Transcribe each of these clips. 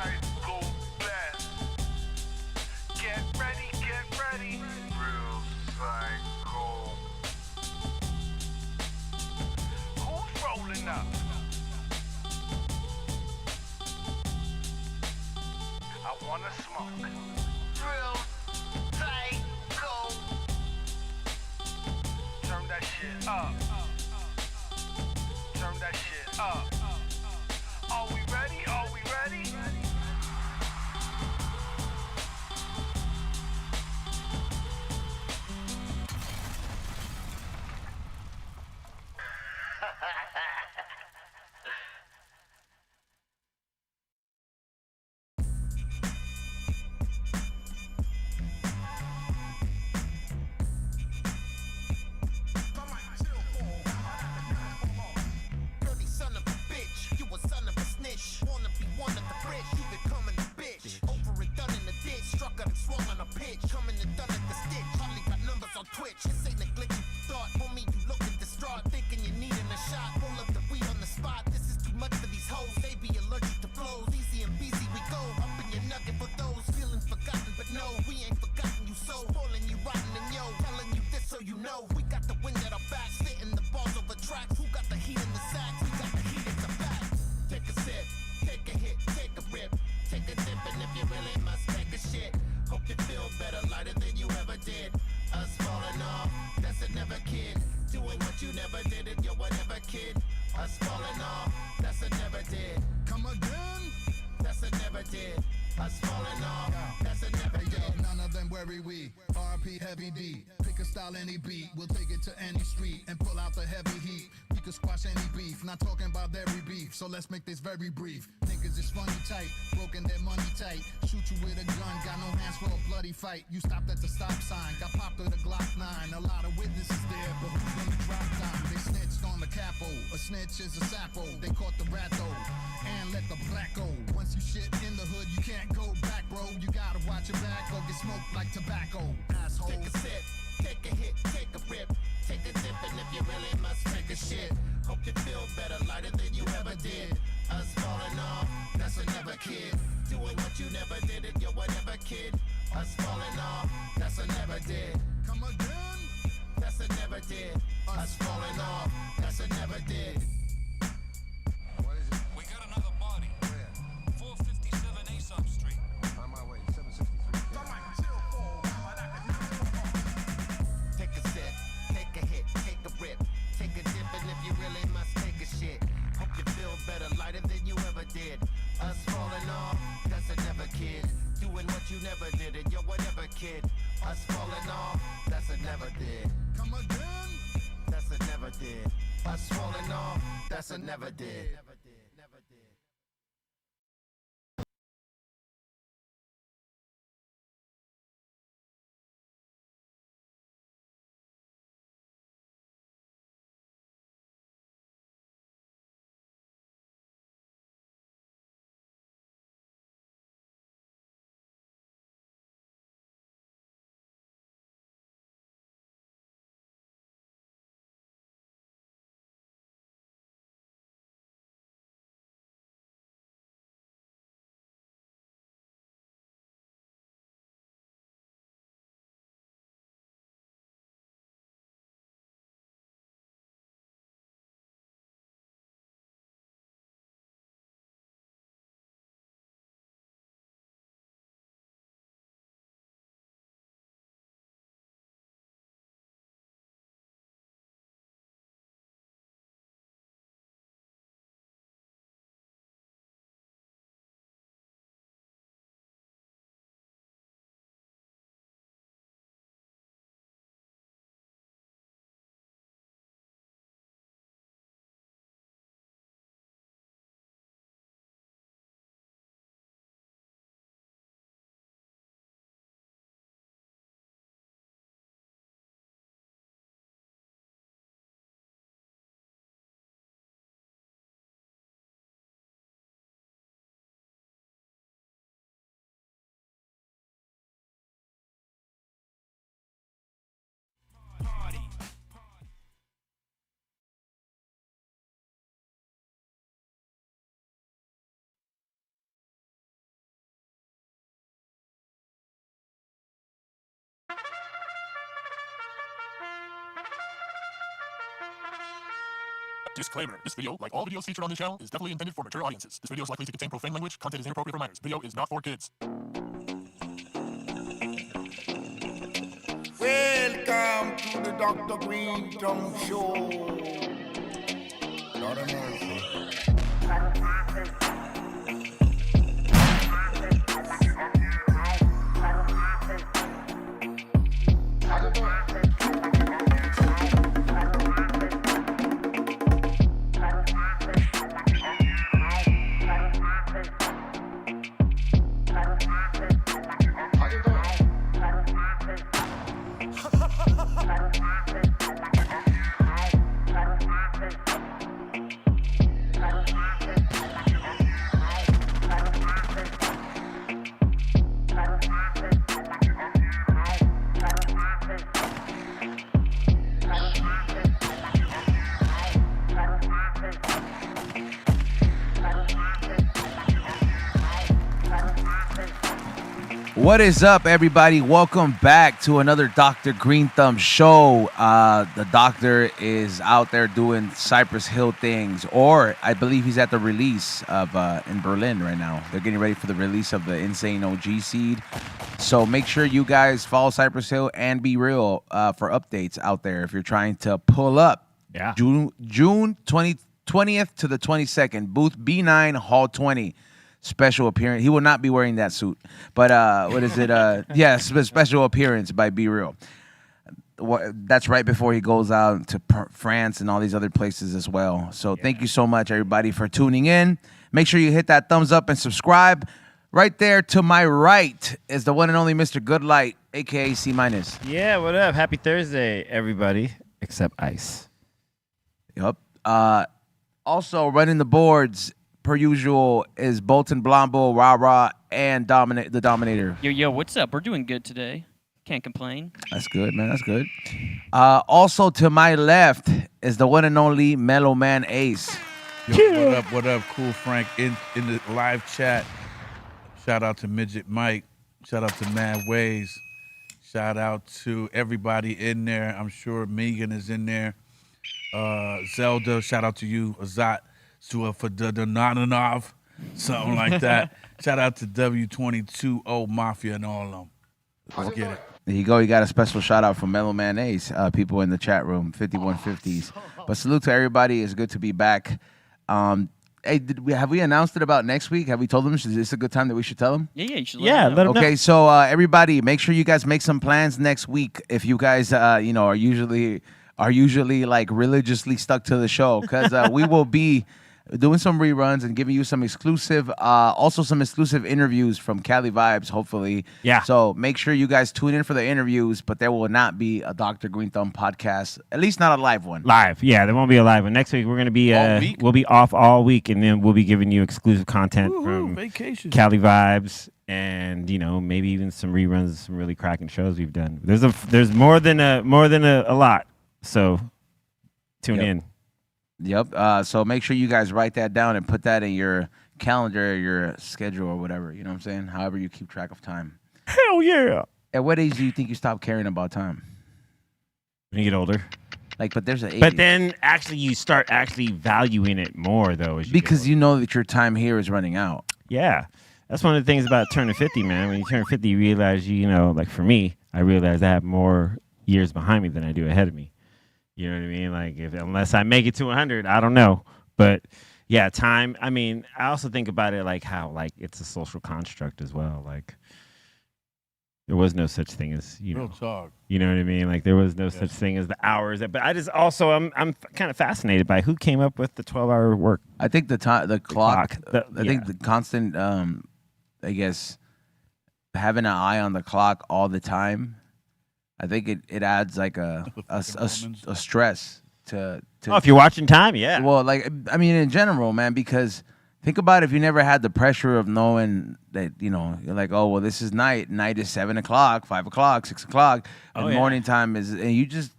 cycle blast. Get ready, get ready. Real cycle. Who's rolling up? I wanna smoke. Real cycle. Turn that shit up. Turn that shit up. Are we ready? Are we ready? Any beat, we'll take it to any street and pull out the heavy heat. We could squash any beef, not talking about every beef, so let's make this very brief. Niggas is funny tight, broken their money tight. Shoot you with a gun, got no hands for a bloody fight. You stopped at the stop sign, got popped with a Glock 9. A lot of witnesses there, but who's gonna drop time? They snitched on the capo, a snitch is a sapo. They caught the rat though, and let the black go. Once you shit in the hood, you can't go back, bro. You gotta watch your back or get smoked like tobacco. Asshole. Take a sip. Take a hit, take a rip, take a dip, and if you really must take a shit, hope you feel better, lighter than you ever did. Us falling off, that's a never kid. Doing what you never did and you're whatever kid. Us falling off, that's a never did. Come again? That's a never did. Us falling off, that's a never did. What is it? We got another body. Where? 457 Aesop Street. On my way, 763. Take a sip, take a hit, take a rip, take a dip, and if you really must take a shit, hope you feel better, lighter than you ever did. Us falling off, that's a never kid. Doing what you never did and you're whatever kid. Us falling off, that's a never did. Come again? That's a never did. Us falling off, that's a never did. Disclaimer. This video, like all videos featured on this channel, is definitely intended for mature audiences. This video is likely to contain profane language. Content is inappropriate for minors. Video is not for kids. Welcome to the Dr. Greenthumb Show. Lord of mercy. What is up, everybody? Welcome back to another Dr. Greenthumb Show. The doctor is out there doing Cypress Hill things, or I believe he's at the release of in Berlin right now. They're getting ready for the release of the Insane OG seed. So make sure you guys follow Cypress Hill and Be Real for updates out there if you're trying to pull up. Yeah. June 20th to the 22nd, booth B9, Hall 20. Special appearance. He will not be wearing that suit, but what is it? Yes, special appearance by Be Real. That's right before he goes out to France and all these other places as well. So thank you so much, everybody, for tuning in. Make sure you hit that thumbs up and subscribe. Right there to my right is the one and only Mr. Goodlight, aka C-. Yeah, what up? Happy Thursday, everybody, except Ice. Yup. Also running the boards, per usual, is Bolton Blombo, Rah Rah, and the Dominator. Yo, what's up? We're doing good today. Can't complain. That's good, man. That's good. Also to my left is the one and only Mellow Man Ace. Yo, what up, Cool Frank in the live chat. Shout out to Midget Mike. Shout out to Mad Ways. Shout out to everybody in there. I'm sure Megan is in there. Zelda, shout out to you. Azat. For the Nananov, something like that. Shout out to W22O Mafia and all of them. Let's get it. There you go. You got a special shout out from Mellow Man Ace, people in the chat room, 5150s. But salute to everybody. It's good to be back. Hey, have we announced it about next week? Have we told them? Is this a good time that we should tell them? Yeah, you should Yeah, let them know. Okay, so everybody, make sure you guys make some plans next week. If you guys, are usually like religiously stuck to the show, because we will be doing some reruns and giving you some exclusive, also some exclusive interviews from Cali Vibes, hopefully. Yeah. So make sure you guys tune in for the interviews, but there will not be a Dr. Greenthumb podcast, at least not a live one. Live, yeah, there won't be a live one. Next week we're gonna be we'll be off all week, and then we'll be giving you exclusive content from vacation. Cali Vibes, and maybe even some reruns of some really cracking shows we've done. There's more than a lot. So tune in. Yep. So make sure you guys write that down and put that in your calendar, your schedule, or whatever. You know what I'm saying? However you keep track of time. Hell yeah. At what age do you think you stop caring about time? When you get older. But there's an age. But then actually you start actually valuing it more, though. Because you know that your time here is running out. Yeah. That's one of the things about turning 50, man. When you turn 50, you realize, like for me, I realize I have more years behind me than I do ahead of me. You know what I mean? Like, unless I make it to 100, I don't know. But yeah, time. I mean, I also think about it like how it's a social construct as well. Like, there was no such thing as Real talk. You know what I mean? Like, there was no such thing as the hours. But I just also I'm kind of fascinated by who came up with the 12-hour work. I think the clock. I think the the constant, I guess, having an eye on the clock all the time. I think it adds like a stress to. Oh, if you're watching time, yeah. Well, in general, man, because think about if you never had the pressure of knowing that, you're like, oh, well, this is night. Night is 7 o'clock, 5 o'clock, 6 o'clock. And morning time is, and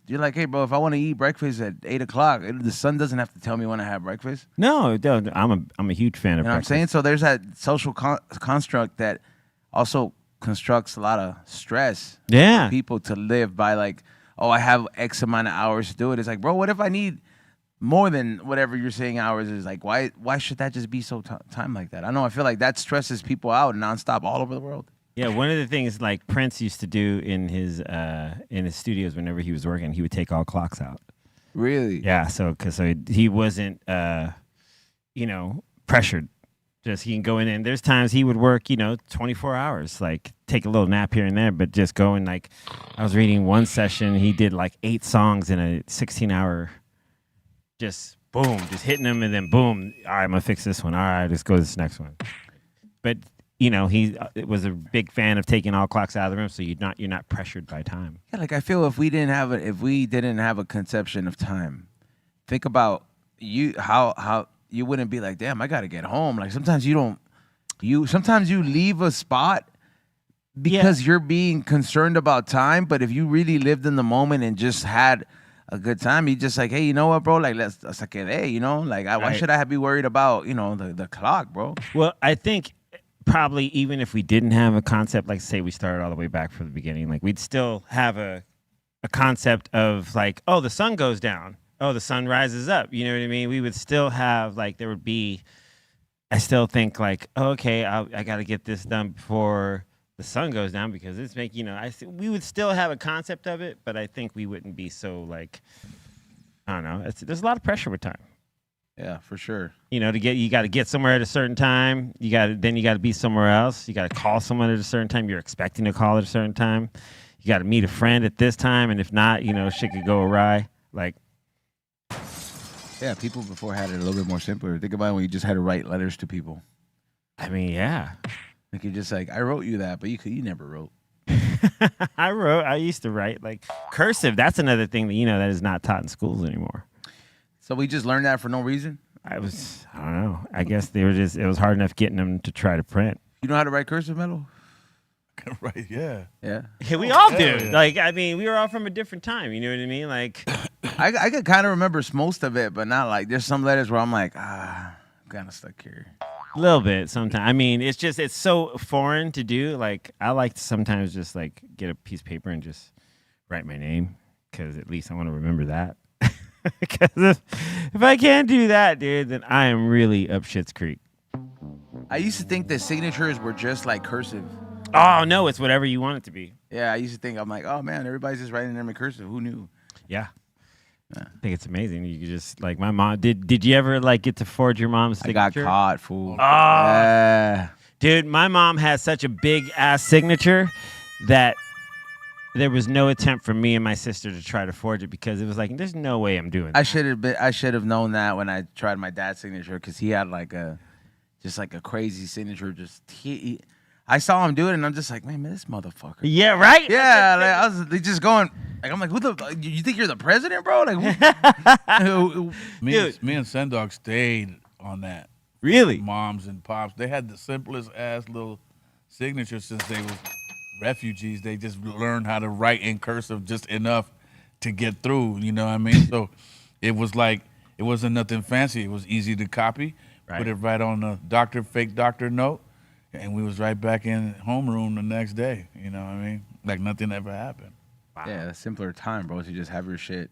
you're like, hey, bro, if I want to eat breakfast at 8 o'clock, the sun doesn't have to tell me when I have breakfast. No, I'm a huge fan of breakfast. You know what I'm saying? So there's that social construct that also constructs a lot of stress for people to live by, like, oh, I have X amount of hours to do it. It's like, bro, what if I need more than whatever you're saying hours is like, why should that just be so time like that? I know. I feel like that stresses people out nonstop all over the world. Yeah, one of the things like Prince used to do in his studios whenever he was working, he would take all clocks out. Really? Yeah, so he wasn't pressured. Just he can go in and there's times he would work 24 hours, like take a little nap here and there, but just go in. Like I was reading one session, he did like 8 songs in a 16-hour. Just boom, just hitting them, and then boom. All right, I'm gonna fix this one. All right, let's go to this next one. But he was a big fan of taking all clocks out of the room, so you're not pressured by time. Yeah, like I feel if we didn't have a conception of time, think about how you wouldn't be like, damn, I gotta get home. Like sometimes sometimes you leave a spot because you're being concerned about time. But if you really lived in the moment and just had a good time, you just like, hey, you know what, bro? Like let's get like why should I be worried about the clock, bro? Well, I think probably even if we didn't have a concept, like say we started all the way back from the beginning, like we'd still have a concept of like, oh, the sun goes down, oh, the sun rises up. You know what I mean? We would still have like there would be. I still think like, oh, okay, I got to get this done before the sun goes down because it's making, we would still have a concept of it, but I think we wouldn't be so like, I don't know. There's a lot of pressure with time. Yeah, for sure. You got to get somewhere at a certain time. You got to be somewhere else. You got to call someone at a certain time. You're expecting to call at a certain time. You got to meet a friend at this time, and if not, shit could go awry. Like, yeah, people before had it a little bit more simpler. Think about it when you just had to write letters to people. I mean, yeah. Like you're just like, I wrote you that, but you never wrote. I used to write like cursive. That's another thing that that is not taught in schools anymore. So we just learned that for no reason? I don't know. I guess it was hard enough getting them to try to print. You know how to write cursive, Mellow? Right, yeah. Yeah. Yeah, we all do. Yeah. Like, I mean, we were all from a different time. You know what I mean? Like, I could kind of remember most of it, but not like, there's some letters where I'm like, I'm kind of stuck here. a little bit sometimes. I mean, it's so foreign to do. Like, I like to sometimes just like get a piece of paper and just write my name because at least I want to remember that. Because if I can't do that, dude, then I am really up shit's creek. I used to think that signatures were just like cursive. Oh, no, it's whatever you want it to be. Yeah, I used to think, I'm like, oh, man, everybody's just writing them in cursive. Who knew? Yeah. I think it's amazing. You could just, like, my mom, did you ever, like, get to forge your mom's signature? I got caught, fool. Oh. Yeah. Dude, my mom had such a big-ass signature that there was no attempt for me and my sister to try to forge it because it was like, there's no way I'm doing that. I should have known that when I tried my dad's signature because he had, like, a crazy signature. I saw him do it, and I'm just like, man, this motherfucker. Yeah, right? Yeah, like, I was just going, like, I'm like, who the, you think you're the president, bro? Like, me and Sendog stayed on that. Really? Moms and pops, they had the simplest ass little signature since they was refugees. They just learned how to write in cursive just enough to get through, you know what I mean? So it was like, it wasn't nothing fancy. It was easy to copy, put it right on the fake doctor note. And we was right back in homeroom the next day. You know what I mean? Like nothing ever happened. Wow. Yeah, a simpler time, bro. You just have your shit.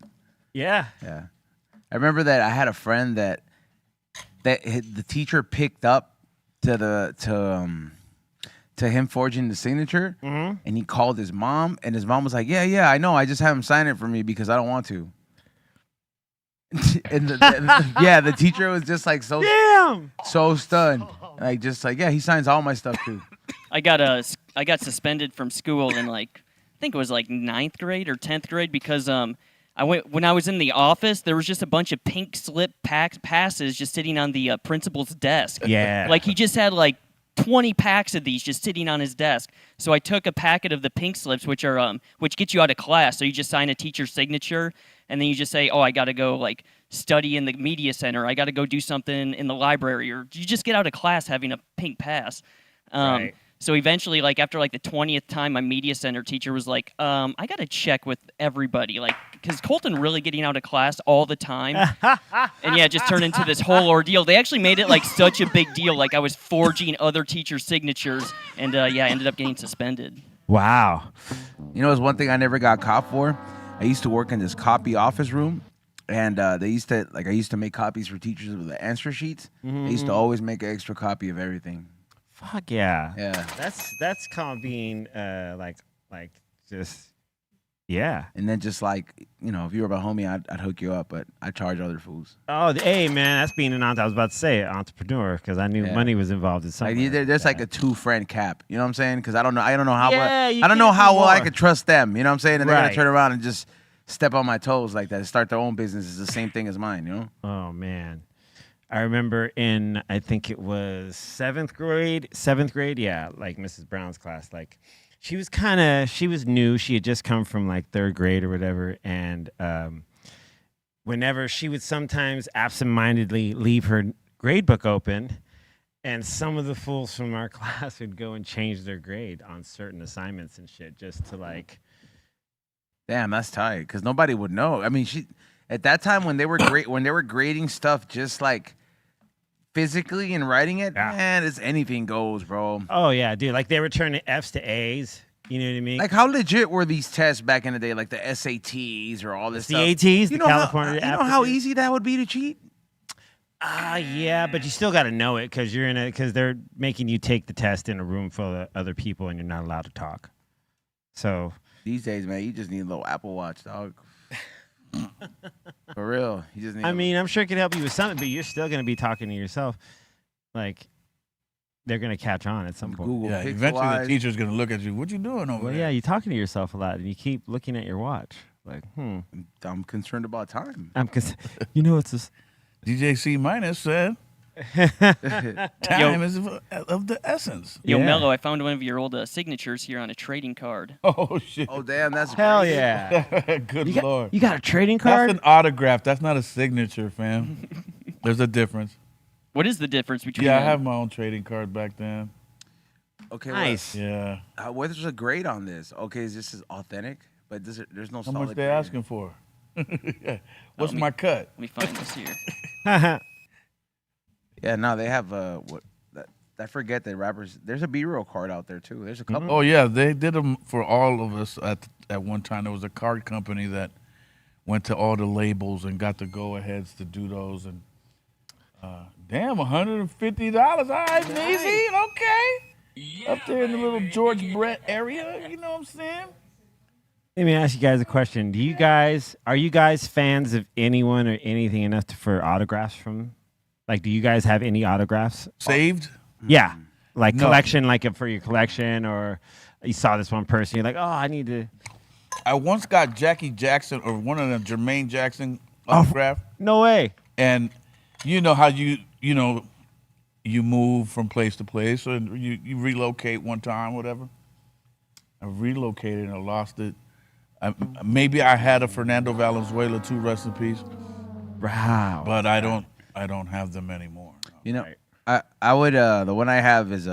Yeah. Yeah. I remember that I had a friend that the teacher picked up to him forging the signature, and he called his mom, and his mom was like, "Yeah, I know. I just have him sign it for me because I don't want to." And the teacher was just like so stunned. Like, just like, yeah, he signs all my stuff too. I got suspended from school in I think it was 9th grade or 10th grade because when I was in the office, there was just a bunch of pink slip passes just sitting on the principal's desk. Yeah. Like he just had 20 packs of these just sitting on his desk. So I took a packet of the pink slips, which get you out of class. So you just sign a teacher's signature, and then you just say, oh, I got to go study in the media center. I got to go do something in the library, or you just get out of class having a pink pass. Right. So eventually, after the 20th time, my media center teacher was like, I got to check with everybody, because Colton really getting out of class all the time. And yeah, it just turned into this whole ordeal. They actually made it such a big deal. I was forging other teachers' signatures, and I ended up getting suspended. Wow. You know, there's one thing I never got caught for. I used to work in this copy office room, And they used to I used to make copies for teachers of the answer sheets. Mm-hmm. They used to always make an extra copy of everything. Fuck yeah. Yeah. That's called being like just yeah. And then just like, if you were my homie, I'd hook you up, but I charge other fools. Oh, hey man, that's being an I was about to say entrepreneur because I knew money was involved in something. There's like a 2-friend cap. You know what I'm saying? Because I don't know how Yeah, you I don't know can't how do well I more. could trust them. You know what I'm saying? And they're Right. gonna turn around and just step on my toes like that and start their own business. Is the same thing as mine. You know? Oh man. I remember in I think it was 7th grade, yeah, like Mrs. Brown's class, like she was new. She had just come from like 3rd grade or whatever, and whenever she would sometimes absentmindedly leave her grade book open, and some of the fools from our class would go and change their grade on certain assignments and shit just to like. Damn, that's tight. Because nobody would know. I mean, at that time when they were grading stuff just like physically and writing it, man, it's anything goes, bro. Oh yeah, dude. Like they were turning F's to A's. You know what I mean? Like how legit were these tests back in the day? Like the SATs or all this the stuff. ATs, You the know California. you know how easy that would be to cheat? Yeah, but you still got to know it because they're making you take the test in a room full of other people and you're not allowed to talk. So these days, man, you just need a little Apple Watch, dog. For real, you just need. I mean, I'm sure it could help you with something, but you're still going to be talking to yourself. Like they're going to catch on at some point. Google. Yeah, eventually the teacher's gonna look at you. What you doing over Well, there? yeah, you're talking to yourself a lot, and you keep looking at your watch. Like, I'm concerned about time. It's this. DJ C minus said, time is of the essence. Yo, Yeah. Mellow, I found one of your old signatures here on a trading card. Oh shit! Oh damn, that's Hell crazy. yeah! Good You got, lord. you got a trading card? That's an autograph. That's not a signature, fam. There's a difference. What is the difference between Yeah, I them? have my own trading card back then. Okay, Nice. Yeah. What's a grade on this? Okay, this is authentic, but there's no How solid much they grade. asking for? What's my cut? Let me find this here. Yeah, no, they have I forget that rappers. There's a B-roll card out there too. There's a couple. Oh yeah, they did them for all of us at one time. There was a card company that went to all the labels and got the go-aheads to do those. And damn, $150. All right, easy, okay. Up there in the little George Brett area, you know what I'm saying? Let me ask you guys a question. Are you guys fans of anyone or anything enough for autographs from? Like, do you guys have any autographs? Saved? Yeah. Like No. collection, like for your collection, or you saw this one person, you're like, oh, I need to. I once got Jackie Jackson or one of them, Jermaine Jackson autograph. No way. And you know how you move from place to place, or you relocate one time, whatever. I relocated and I lost it. Maybe I had a Fernando Valenzuela too, rest in peace. Wow. But I don't have them anymore. You know, I would the one I have is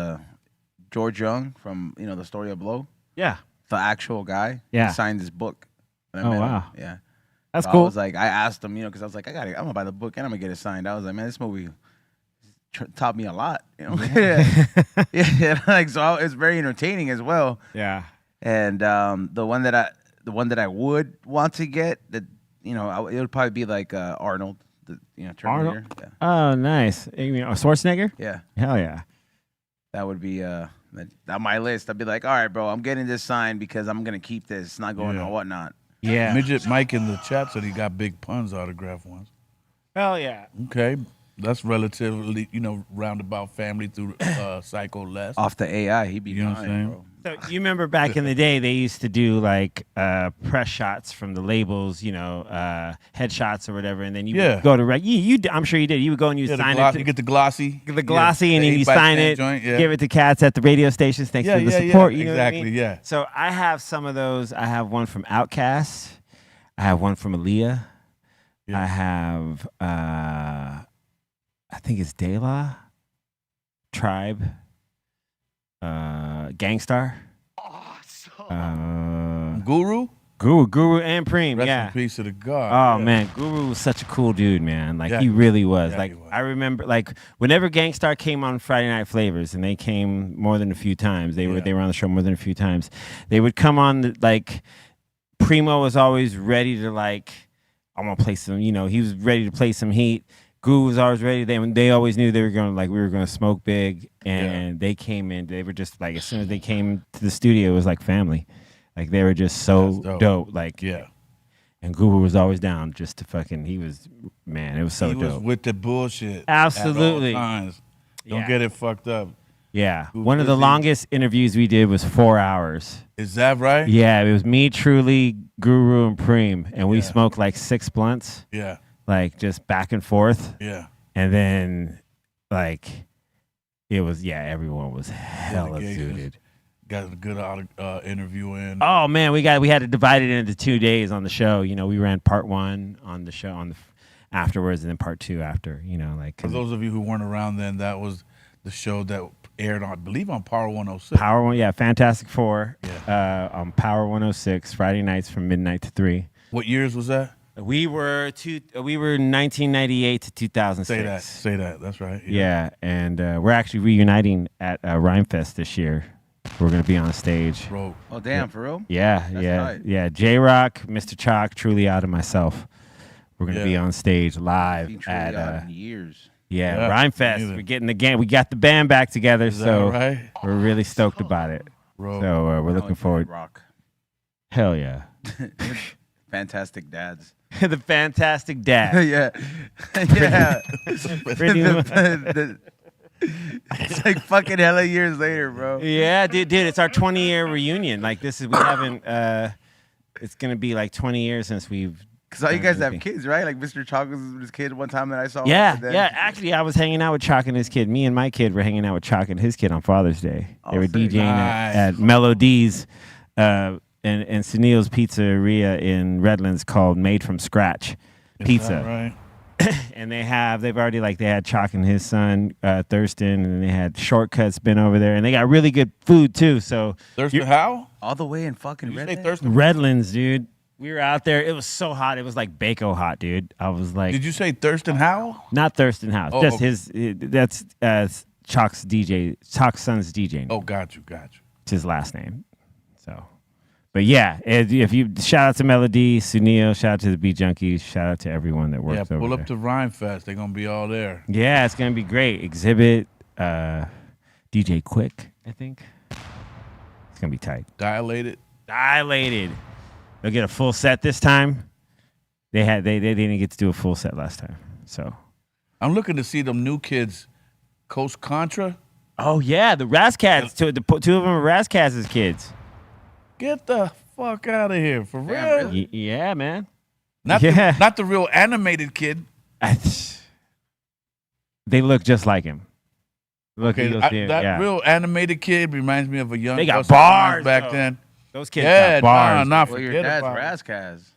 George Young from The Story of Blow. Yeah. The actual guy. Yeah. He signed his book. And I Oh, met him. wow. Yeah. That's So cool. I was like, I asked him, because I was like, I'm gonna buy the book and I'm gonna get it signed. I was like, man, this movie taught me a lot. Yeah. Like so, it's very entertaining as well. Yeah. And the one that I would want to get that it would probably be like Arnold, Terminator. Arnold? Yeah. Oh, nice. You mean Schwarzenegger? Yeah. Hell yeah. That would be on my list. I'd be like, all right, bro, I'm getting this signed because I'm gonna keep this. It's not going Yeah. on whatnot. Yeah. Midget Mike in the chat said he got Big Pun's autograph once. Hell yeah. Okay. That's relatively, roundabout family through Psycho Les. Off the AI, he'd be You know what I'm fine, saying? bro. So you remember back in the day, they used to do like press shots from the labels, headshots or whatever, and then you would go to I'm sure you did. You would go and you sign it. You get the glossy. The glossy, and the then you 8x10 sign it, joint, yeah. give it to cats at the radio stations. Thanks for the support. You know exactly, what I mean? yeah. So I have some of those. I have one from Outkast. I have one from Aaliyah. Yeah. I have, I think it's De La, Tribe, Gangstar. Guru and Preem. Rest yeah. in peace to the God. Oh yeah. man, Guru was such a cool dude, man. Like Yeah. he really was. Yeah, like he was. I remember, like whenever Gangstar came on Friday Night Flavors, and they came more than a few times. They were on the show more than a few times. They would come on like Primo was always ready to like I'm gonna play some. You know, he was ready to play some heat. Guru was always ready. They always knew they were gonna we were gonna smoke big, and they came in. They were just like as soon as they came to the studio, it was like family. Like they were just so dope. Like And Guru was always down just to fucking. He was it was so dope. He was with the bullshit. Absolutely. At all times. Don't get it fucked up. Yeah. One of the longest interviews we did was 4 hours. Is that right? Yeah, it was me, Truly, Guru, and Preem, and we smoked like 6 blunts. Yeah. Like just back and forth. Yeah. And then like it was everyone was hella suited. Got a good interview in. Oh man, we had to divide it into 2 days on the show. You know, we ran part 1 on the show afterwards, and then part 2 after. You know, like for those of you who weren't around then, that was the show that aired on, I believe, on Power 106. Power 1, Fantastic 4. Yeah. On Power 106 Friday nights from midnight to 3. What years was that? We were 1998 to 2006. Say that. That's right. Yeah, and we're actually reuniting at Rhymefest this year. We're gonna be on stage. Bro. Oh damn, for real? Yeah, yeah. J-Rock, Mr. Chalk, Truly Out, and myself. We're gonna be on stage live at years. Yeah, Rhymefest. We're getting the game. We got the band back together, so right? We're really stoked about it. Bro. So we're looking forward. Rock. Hell yeah. Fantastic dads. The Fantastic Dad. Yeah. It's like fucking hella years later, bro. Yeah, dude, it's our 20-year reunion. Like we haven't. It's gonna be like 20 years since we've. Because all you guys have kids, right? Like Mr. Chalk was his kid one time that I saw. Yeah. Actually, I was hanging out with Chalk and his kid. Me and my kid were hanging out with Chalk and his kid on Father's Day. They were DJing at Mellow D's and Sunil's Pizzeria in Redlands called Made from Scratch Pizza. Right. And they had Chalk and his son Thurston, and they had Shortcuts been over there, and they got really good food too. So Thurston how? All the way in fucking Redlands. Redlands, dude. We were out there. It was so hot. It was like Bako hot, dude. I was like, did you say Thurston Howe? Not Thurston Howe. Oh, just okay. That's Chalk's DJ. Chalk's son's DJ. Oh, got you. It's his last name. So, but yeah, if you shout out to Melody, Sunil, shout out to the Beat Junkies, shout out to everyone that works over there. Pull up to Rhymefest. They're gonna be all there. Yeah, it's gonna be great. Exhibit, DJ Quick, I think. It's gonna be tight. Dilated. They'll get a full set this time. They didn't get to do a full set last time. So I'm looking to see them new kids, Coast Contra. Oh yeah, the Razzcats. Two of them are Razzcats' kids. Get the fuck out of here, for real? Yeah, man. Not the real animated kid. They look just like him. That real animated kid reminds me of a young. They got bars back then. Those kids got bars. Well, your dad's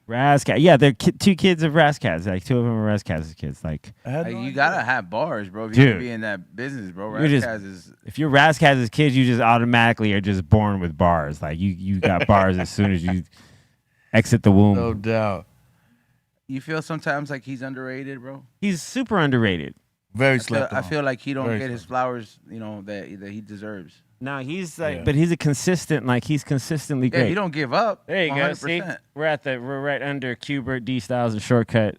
Razzcats. Yeah, they're two kids of Razzcats. Like 2 of them are Razzcats' kids. Like you gotta have bars, bro. If you can be in that business, bro. If you're Razzcats' kids, you just automatically are just born with bars. Like you got bars as soon as you exit the womb. No doubt. You feel sometimes like he's underrated, bro? He's super underrated. Very slept on. I feel like he don't get his flowers, that he deserves. No, he's like, but he's he's consistently great. Yeah, he don't give up. There you 100%. Go. See, we're right under Qbert, D Styles, and Shortcut.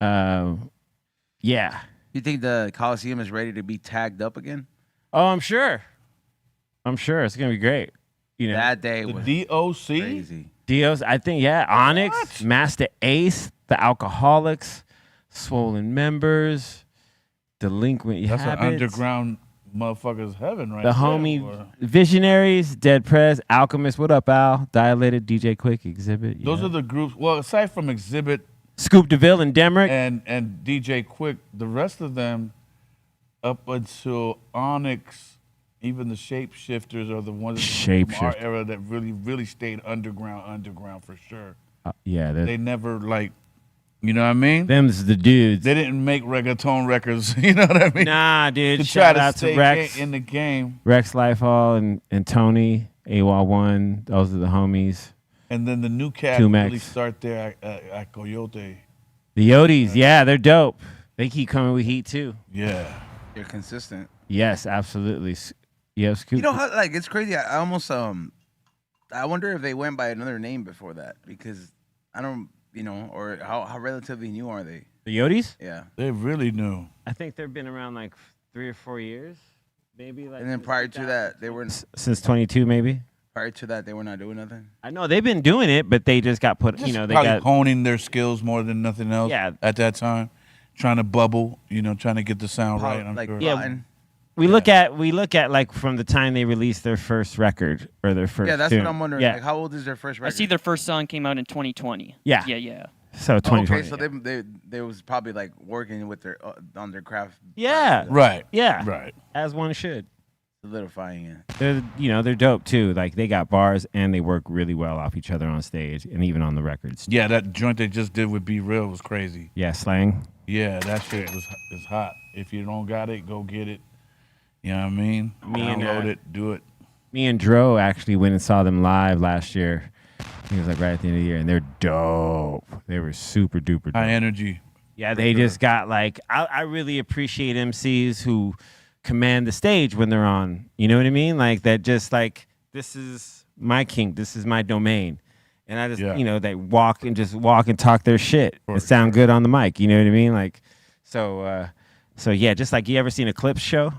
Yeah. You think the Coliseum is ready to be tagged up again? Oh, I'm sure. It's gonna be great. That day was DOC crazy. DOC, I think, Onyx, what? Master Ace, the Alcoholics, Swollen Members, Delinquent Habits. That's an underground motherfucker's heaven, right? The homie Visionaries, Dead Prez, Alchemist. What up, Al? Dilated, DJ Quick, Exhibit. Those are the groups. Well, aside from Exhibit, Scoop DeVille and Demrick, and DJ Quick, the rest of them, up until Onyx, even the Shapeshifters are the ones from our era that really stayed underground for sure. They never you know what I mean? Them's the dudes. They didn't make reggaeton records. You know what I mean? Nah, dude. Shout out to Rex in the game. Rex Lifehall and Tony, AWOL1. Those are the homies. And then the new cats really start there at Coyote. The Yotes, they're dope. They keep coming with heat too. Yeah. They're consistent. Yes, absolutely. Yeah, Scoop. You know how it's crazy. I almost I wonder if they went by another name before that because I don't you know, or how relatively new are they? The Yodis? Yeah. They really new. I think they've been around like 3 or 4 years, maybe. Like And then prior to that, they were since 22, maybe. prior to that they were not doing nothing. I know they've been doing it, but they just got put. Just You know, they probably got honing their skills more than nothing else. Yeah. At that time, trying to bubble, you know, trying to get the sound right. I'm like sure. Yeah. Latin. we look at like from the time they released their first record or their first. Yeah, that's tune. what I'm wondering. Yeah. Like, how old is their first I record? see their first song came out in 2020. Yeah. Yeah. So Oh, 2020. okay, so they was probably like working with their on their craft. Yeah. Right. Yeah. Right. As one should. Solidifying it. They're dope too. Like they got bars and they work really well off each other on stage and even on the records. Yeah, that joint they just did with Be Real was crazy. Yeah, slang. Yeah, that shit is hot. If you don't got it, go get it. You know what I mean? Download it, do it. Me and Dro actually went and saw them live last year. It was like right at the end of the year, and they're dope. They were super duper dope. High energy. Yeah, they just got like I really appreciate MCs who command the stage when they're on. You know what I mean? Like that, just like this is my kink, this is my domain, and I just they walk and talk their shit and sound good on the mic. You know what I mean? Like so yeah, just like you ever seen a Clips show?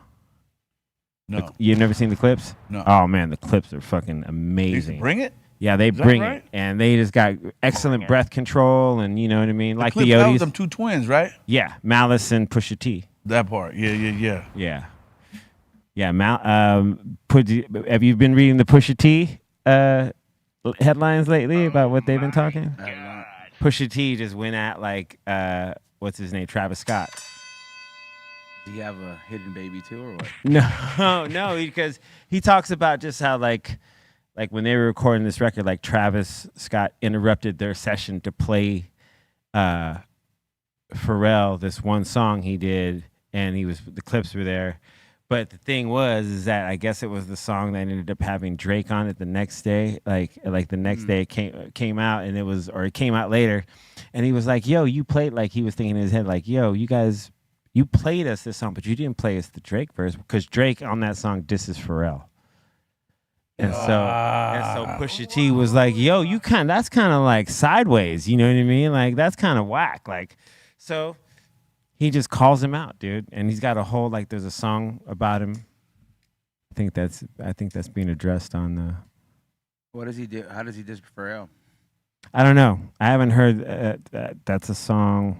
No. You never seen the Clips? No. Oh man, the Clips are fucking They amazing. bring it? Yeah, they Is that bring right? it, and they just got excellent breath control, and you know what I mean, like the Clips, that was Yodis. them two twins, right? Yeah, Malice and Pusha T. That part. Yeah. Yeah. Have you been reading the Pusha T headlines lately about what they've been talking? Pusha T just went at like what's his name, Travis Scott. Do you have a hidden baby too, or what? No, because he talks about just how like when they were recording this record, like Travis Scott interrupted their session to play Pharrell this one song he did, and the clips were there. But the thing is that I guess it was the song that ended up having Drake on it the next day. Like the next day it came out, and it came out later, and he was like, "Yo, you played," like he was thinking in his head, like, "Yo, you guys, you played us this song, but you didn't play us the Drake verse because Drake on that song disses Pharrell." And so Pusha T was like, "Yo, that's kind of like sideways, you know what I mean? Like that's kind of whack." Like, so he just calls him out, dude, and he's got a whole there's a song about him. I think that's being addressed on the. What does he do? How does he diss Pharrell? I don't know. I haven't heard that's a song.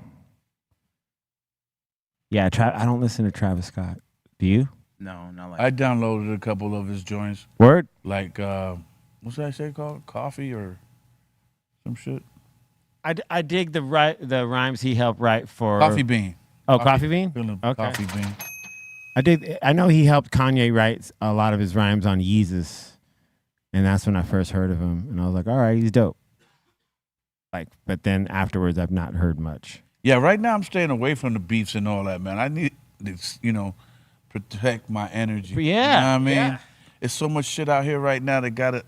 Yeah, I don't listen to Travis Scott. Do you? No, not like. I downloaded a couple of his joints. Word? Like, what's that say called? Coffee or some shit? I dig the rhymes he helped write for Coffee Bean. Oh, Coffee Bean? Feeling Okay. Coffee Bean. I know he helped Kanye write a lot of his rhymes on Yeezus, and that's when I first heard of him, and I was like, all right, he's dope. But then afterwards, I've not heard much. Yeah, right now I'm staying away from the beefs and all that, man. I need to, protect my energy. Yeah, you know what I mean? yeah. It's so much shit out here right now that got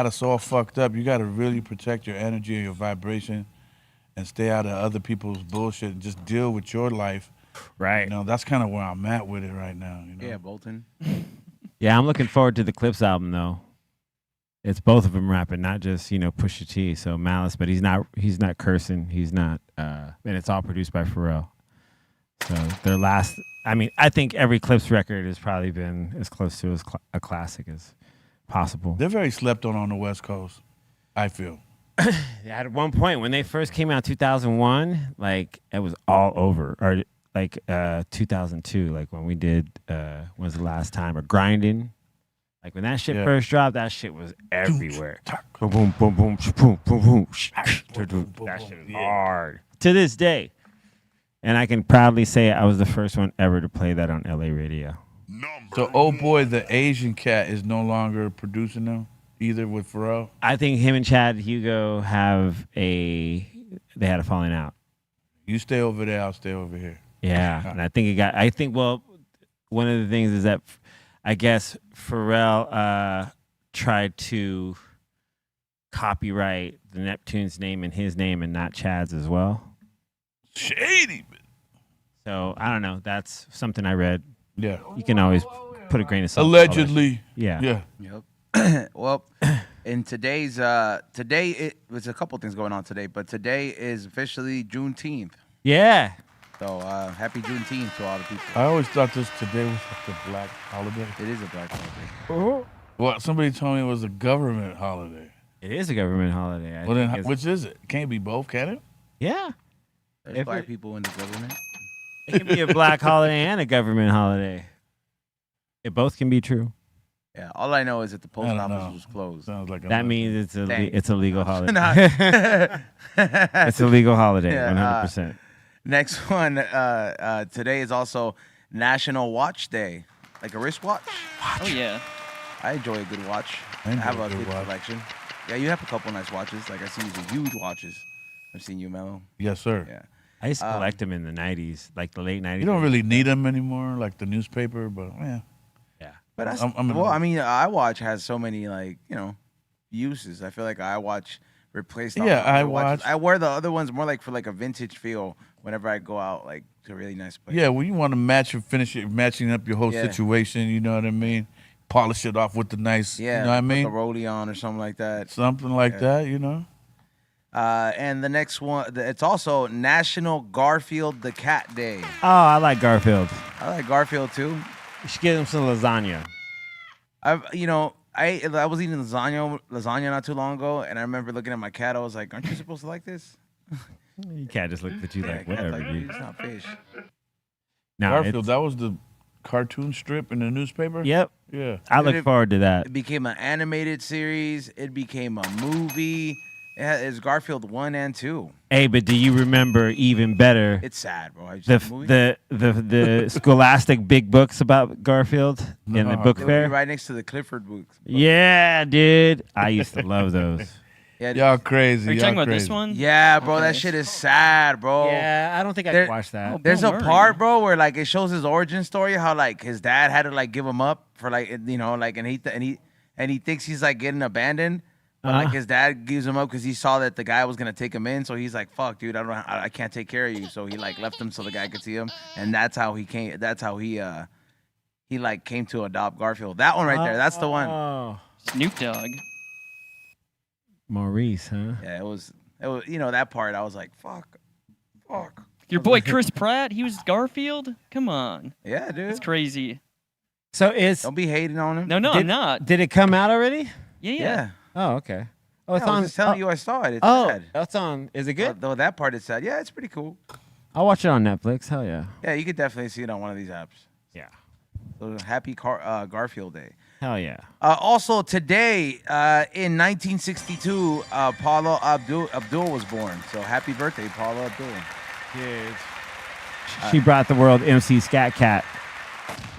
us all fucked up. You got to really protect your energy and your vibration, and stay out of other people's bullshit and just deal with your life. Right. That's kind of where I'm at with it right now. Yeah, Bolton. Yeah, I'm looking forward to the Clips album though. It's both of them rapping, not just Pusha T. So Malice, but he's not cursing. He's not, and it's all produced by Pharrell. So their last, I think every Clips record has probably been as close to a classic as possible. They're very slept on the West Coast, I feel. At one point when they first came out, 2001, it was all over. Or 2002, when we did, when was the last time? Or Grinding. When that shit first dropped, that shit was everywhere. Boom, boom, boom, boom, boom, boom, boom. That shit is hard. To this day. And I can proudly say I was the first one ever to play that on LA radio. So, oh boy, the Asian cat is no longer producing them, either with Pharrell? I think him and Chad Hugo they had a falling out. You stay over there, I'll stay over here. Yeah, and I think one of the things is that I guess Pharrell tried to copyright the Neptune's name and his name and not Chad's as well. Shady. So I don't know. That's something I read. Yeah. You can always put a grain of salt. Allegedly. Yeah. Yeah. Yep. Well, in today's today there's a couple things going on today, but today is officially Juneteenth. Yeah. So happy Juneteenth to all the people. I always thought today was like a black holiday. It is a black holiday. Well, somebody told me it was a government holiday. It is a government holiday. Well, then which is it? Can't be both, can it? Yeah. There's black people in the government. It can be a black holiday and a government holiday. It both can be true. Yeah, all I know is that the post I don't office know. was closed. Sounds like That means Dang. it's a legal holiday. It's a legal holiday, Yeah, 100%. Next one, today is also National Watch Day, like a wristwatch. Oh yeah. I enjoy a good watch. I enjoy have a a good good watch. collection. Yeah, you have a couple nice watches. Like I see you some huge watches. I've seen you, Mellow. Yes, sir. Yeah. I used to collect them in the 90s, like the late 90s. You don't really need them anymore, like the newspaper, but yeah. Yeah. But that's, I'm well, I mean, iWatch has so many uses. I feel like iWatch replaced. all Yeah, the other iWatch. watches. I wear the other ones more like for like a vintage feel whenever I go out like to a really nice place. Yeah, well, you want to match and finish it, matching up your whole Yeah. situation, you know what I mean? Polish it off with the nice, Yeah, you know what I mean? put the rollie on or something like that. Something like that, you know? And the next one, it's also National Garfield the Cat Day. Oh, I like Garfield. I like Garfield too. You should give him some lasagna. I was eating lasagna not too long ago, and I remember looking at my cat. I was like, "Aren't you supposed to like this?" You can't just look at you like, Yeah, cat's whatever, dude. It's not fish. No, Garfield, that was the cartoon strip in the newspaper? Yep. Yeah. I look forward to that. It became an animated series. It became a movie. It's Garfield 1 and 2. Hey, but do you remember even better It's sad, bro. I just the the movie. the Scholastic big books about Garfield in the book They would be fair? right next to the Clifford books. Yeah, dude. I used to love those. Yeah, Y'all crazy. Are you y'all talking about crazy. this one? Yeah, bro, that Okay. shit is sad, bro. Yeah, I don't think I There- could watch that. Oh, There's Don't a worry. part, bro, where like it shows his origin story, how like his dad had to like give him up for like and he thinks he's like getting abandoned, but like his dad gives him up because he saw that the guy was gonna take him in, so he's like, "Fuck, dude, I can't take care of you," so he like left him so the guy could see him, and that's how he came. That's how he like came to adopt Garfield. That one right there, that's the one. Oh, Snoop Dogg. Maurice, huh? Yeah, it was that part. I was like, "Fuck." Your boy Chris Pratt, he was Garfield? Come on. Yeah, dude. That's crazy. So is Don't be hating on him. No, I'm not. did it come out already? Yeah. Yeah. Oh, okay. Oh, I it's was on. just telling you I saw it. It's oh, sad. that's on. Is it good? Though that part is sad. Yeah, it's pretty cool. I'll watch it on Netflix. Hell yeah. Yeah, you could definitely see it on one of these apps. Yeah. So happy Garfield Day. Hell yeah. Also today, in 1962, Paula Abdul was born. So happy birthday, Paula Abdul. Kids. She brought the world MC Scat Cat.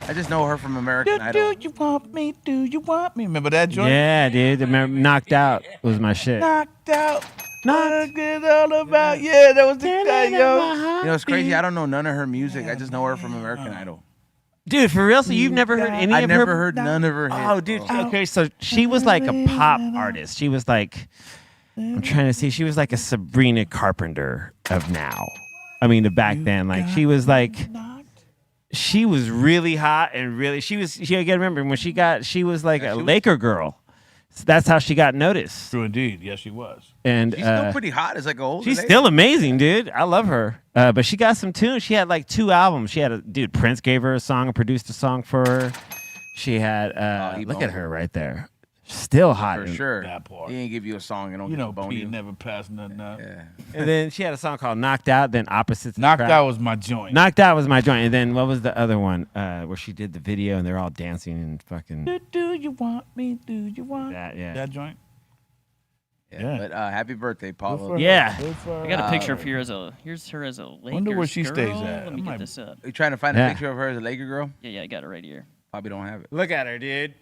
I just know her from American Idol. Do you want me? Do you want me? Remember that joint? Yeah, dude. Remember, Knocked Out was my shit. Knocked out. Knocked it all about. Yeah, that was the guy, yo. You know, it's crazy. I don't know none of her music. I just know her from American Idol. Dude, for real? So you've never heard any I've of never her? heard none of her hits. Oh, dude. bro. Okay, so she was like a pop artist. She was like, I'm trying to see. She was like a Sabrina Carpenter of now. I mean, the back then, like she was like, she was really hot and really. She I gotta remember when she was like a Laker girl. So that's how she got noticed. True indeed. Yes, she was. And She's still pretty hot. It's like an old. she's lady. still amazing, dude. I love her. But she got some tunes. She had like 2 albums. She had dude. Prince gave her a song and produced a song for her. She had. he Look boned at her right there. Still hot. For and- sure. That part. He ain't give you a song and don't You get know, to bone Pete you. never passed nothing up. Yeah. And then she had a song called Knocked Out. Then Opposites. Knocked Attract. out was my joint. Knocked Out was my joint. And then what was the other one where she did the video and they're all dancing and fucking Do you want me? Do you want that? Yeah. that joint? Yeah. But happy birthday, Good for Paula. her. Yeah. Good for her. I got a picture of here's her as a Lakers Wonder where she girl. stays at. Let me I might- get this up. You trying to find Yeah. a picture of her as a Laker girl? Yeah, I got it right here. Probably don't have it. Look at her, dude.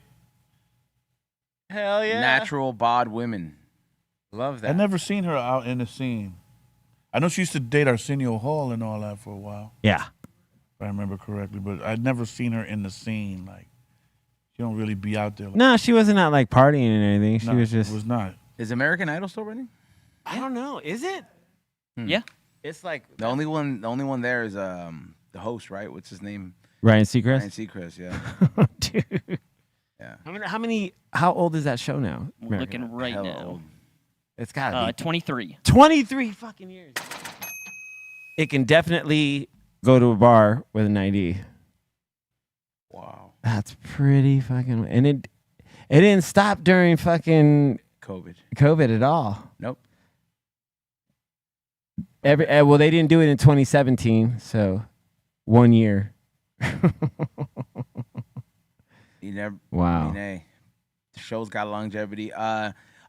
Hell yeah. Natural bod women. Love that. I never seen her out in the scene. I know she used to date Arsenio Hall and all that for a while, Yeah. if I remember correctly, but I'd never seen her in the scene. Like, she don't really be out there. Like, No, she wasn't out like partying and anything. She no, was just. was not. Is American Idol still running? I don't know. Is it? Yeah. It's like The only one there is the host, right? What's his name? Ryan Ryan Seacrest. Seacrest. Yeah. Dude. Yeah. Yeah. How old is that show now? We're looking right Hella now. old. It's gotta be 23. 23 fucking years. It can definitely go to a bar with an ID. Wow. That's pretty fucking. And it didn't stop during fucking COVID at all. Nope. Well, they didn't do it in 2017, so 1 year. You never. Wow. I mean, hey, the show's got longevity.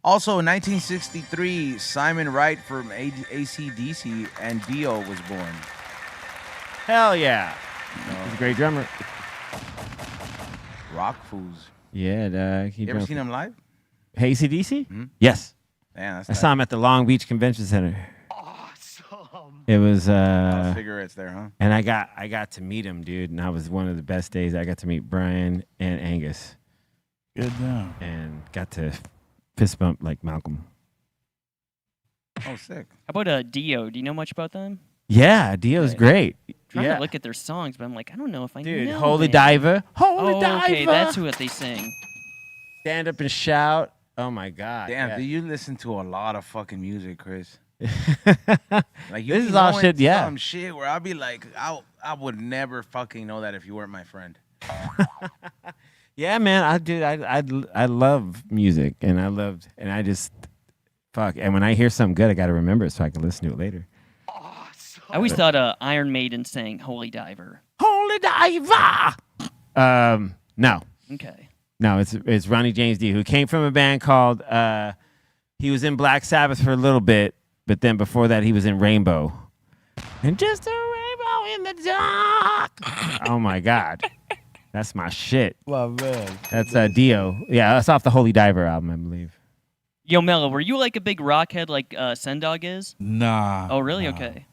Also, in 1963, Simon Wright from AC/DC and Dio was born. Hell yeah. He's a great drummer. Rock fools. Yeah, dog. You ever seen him live? Hey, AC/DC? Mm-hmm. Yes. Man, I saw him at the Long Beach Convention Center. Awesome. It was cigarettes there, huh? And I got to meet him, dude, and that was one of the best days. I got to meet Brian and Angus. Good job. And got to fist bump like Malcolm. Oh, sick. How about Dio? Do you know much about them? Yeah, Dio's great. Trying Yeah. to look at their songs, but I'm like, I don't know if I Dude, know Holy them. Diver. Holy Diver. Okay, that's what they sing. Stand up and shout. Oh my God. Damn, yeah. do you listen to a lot of fucking music, Chris? Like you This be is all knowing shit, yeah. Some shit where I'll be like, I would never fucking know that if you weren't my friend. Yeah, man. I love music, and I just fuck. And when I hear something good, I got to remember it so I can listen to it later. I always thought Iron Maiden sang Holy Diver. Holy Diver. No. Okay. No, it's Ronnie James Dio, who came from a band called. He was in Black Sabbath for a little bit, but then before that, he was in Rainbow. And just a rainbow in the dark. Oh my God, that's my shit. Well, man. That's Dio. Yeah, that's off the Holy Diver album, I believe. Yo, Mellow, were you like a big rockhead like Sendog is? Nah. Oh, really? nah. Okay.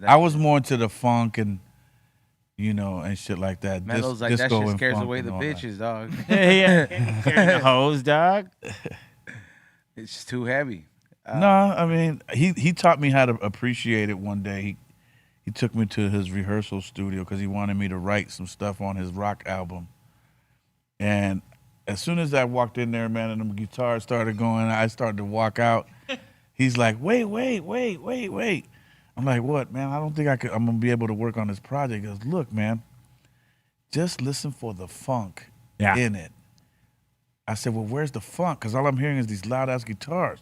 I was more into the funk and and shit like that. Mellow's like, that shit scares away the bitches, dog. Yeah, the hose, dog. It's just too heavy. No, I mean, he taught me how to appreciate it one day. He took me to his rehearsal studio because he wanted me to write some stuff on his rock album. And as soon as I walked in there, man, and the guitar started going, I started to walk out. He's like, wait. I'm like, what, man? I don't think I'm going to be able to work on this project. He goes, look, man, just listen for the funk in it. I said, well, where's the funk? Because all I'm hearing is these loud-ass guitars.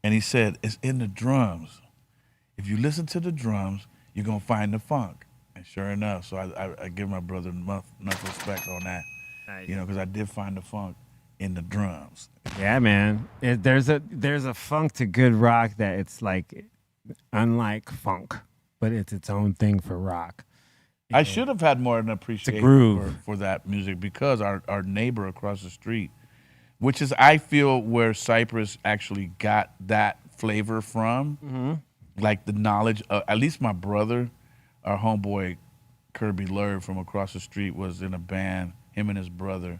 And he said, it's in the drums. If you listen to the drums, you're going to find the funk. And sure enough, so I give my brother enough respect on that. Nice. Because I did find the funk in the drums. Yeah, man. There's a funk to good rock that it's like unlike funk, but it's its own thing for rock. I should have had more of an appreciation for that music because our neighbor across the street, which is, I feel, where Cypress actually got that flavor from. Mm-hmm. Like the knowledge of, at least my brother, our homeboy Kirby Lurd from across the street was in a band, him and his brother.